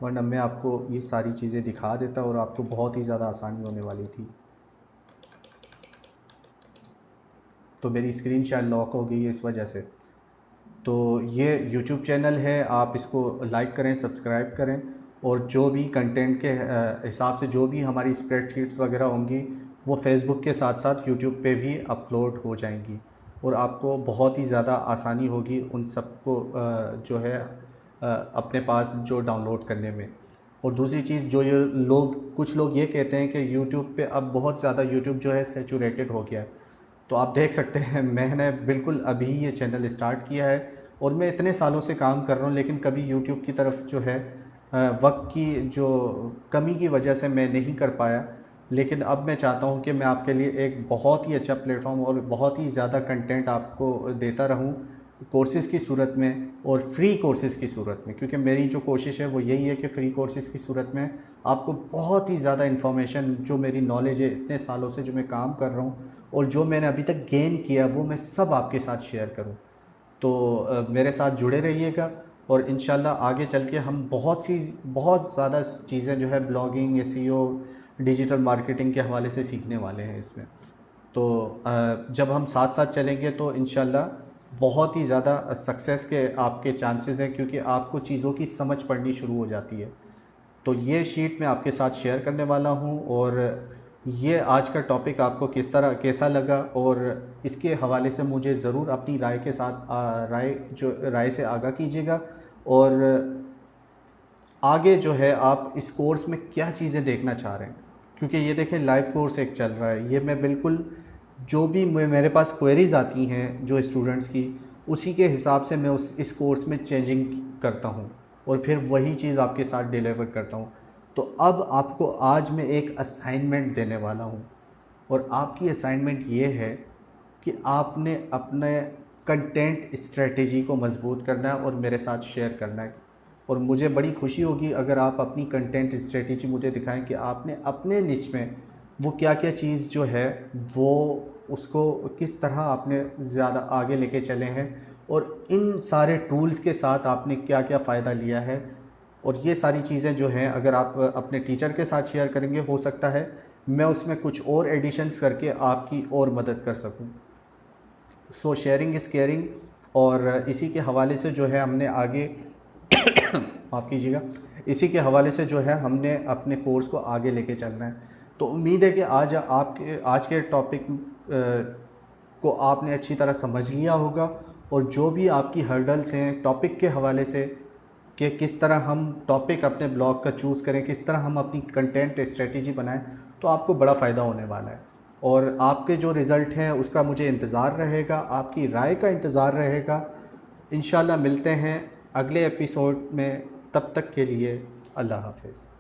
वरना मैं आपको ये सारी चीज़ें दिखा देता और आपको बहुत ही ज़्यादा आसानी होने वाली थी। तो मेरी स्क्रीन शायद लॉक हो गई है इस वजह से। तो ये यूट्यूब चैनल है, आप इसको लाइक करें, सब्सक्राइब करें, और जो भी कंटेंट के हिसाब से जो भी हमारी स्प्रेडशीट्स वगैरह होंगी वो फेसबुक के साथ साथ यूट्यूब पे भी अपलोड हो जाएंगी और आपको बहुत ही ज़्यादा आसानी होगी उन सबको जो है अपने पास जो डाउनलोड करने में। और दूसरी चीज़ जो ये कुछ लोग ये कहते हैं कि यूट्यूब पे अब बहुत ज़्यादा यूट्यूब जो है सैचुरेटेड हो गया है। तो आप देख सकते हैं मैंने बिल्कुल अभी ये चैनल स्टार्ट किया है और मैं इतने सालों से काम कर रहा हूँ, लेकिन कभी यूट्यूब की तरफ जो है वक्त की जो कमी की वजह से मैं नहीं कर पाया। लेकिन अब मैं चाहता हूँ कि मैं आपके लिए एक बहुत ही अच्छा प्लेटफॉर्म और बहुत ही ज़्यादा कंटेंट आपको देता रहूँ, कोर्सेज़ की सूरत में और फ्री कोर्सेज़ की सूरत में, क्योंकि मेरी जो कोशिश है वो यही है कि फ़्री कोर्सेज़ की सूरत में आपको बहुत ही ज़्यादा इन्फॉर्मेशन, जो मेरी नॉलेज है इतने सालों से जो मैं काम कर रहा हूँ और जो मैंने अभी तक गेन किया वो मैं सब आपके साथ शेयर करूँ। तो मेरे साथ जुड़े रहिएगा और इंशाल्लाह आगे चल के हम बहुत ज़्यादा चीज़ें जो है ब्लॉगिंग, एसईओ, डिजिटल मार्केटिंग के हवाले से सीखने वाले हैं इसमें। तो जब हम साथ साथ चलेंगे तो इंशाल्लाह बहुत ही ज़्यादा सक्सेस के आपके चांसेस हैं, क्योंकि आपको चीज़ों की समझ पड़नी शुरू हो जाती है। तो ये शीट मैं आपके साथ शेयर करने वाला हूँ और ये आज का टॉपिक आपको कैसा लगा और इसके हवाले से मुझे ज़रूर अपनी राय के साथ राय से आगाह कीजिएगा। और आगे जो है आप इस कोर्स में क्या चीज़ें देखना चाह रहे हैं, क्योंकि ये देखें लाइव कोर्स एक चल रहा है। ये मैं बिल्कुल जो भी मेरे पास क्वेरीज़ आती हैं जो स्टूडेंट्स की, उसी के हिसाब से मैं इस कोर्स में चेंजिंग करता हूँ और फिर वही चीज़ आपके साथ डिलीवर करता हूँ। तो अब आपको आज मैं एक असाइनमेंट देने वाला हूँ और आपकी असाइनमेंट ये है कि आपने अपने कंटेंट स्ट्रेटजी को मजबूत करना है और मेरे साथ शेयर करना है। और मुझे बड़ी खुशी होगी अगर आप अपनी कंटेंट स्ट्रेटजी मुझे दिखाएं कि आपने अपने निच में वो क्या क्या चीज़ जो है वो उसको किस तरह आपने ज़्यादा आगे लेके चले हैं और इन सारे टूल्स के साथ आपने क्या क्या फ़ायदा लिया है। और ये सारी चीज़ें जो हैं अगर आप अपने टीचर के साथ शेयर करेंगे, हो सकता है मैं उसमें कुछ और एडिशंस करके आपकी और मदद कर सकूं। सो शेयरिंग इज़ केयरिंग। और इसी के हवाले से जो है हमने आगे माफ़ कीजिएगा, इसी के हवाले से जो है हमने अपने कोर्स को आगे लेके चलना है। तो उम्मीद है कि आज के टॉपिक को आपने अच्छी तरह समझ लिया होगा और जो भी आपकी हर्डल्स हैं टॉपिक के हवाले से कि किस तरह हम टॉपिक अपने ब्लॉग का चूज़ करें, किस तरह हम अपनी कंटेंट स्ट्रेटजी बनाएं, तो आपको बड़ा फ़ायदा होने वाला है। और आपके जो रिज़ल्ट हैं उसका मुझे इंतज़ार रहेगा, आपकी राय का इंतज़ार रहेगा। इंशाल्लाह मिलते हैं अगले एपिसोड में, तब तक के लिए अल्लाह हाफ़िज़।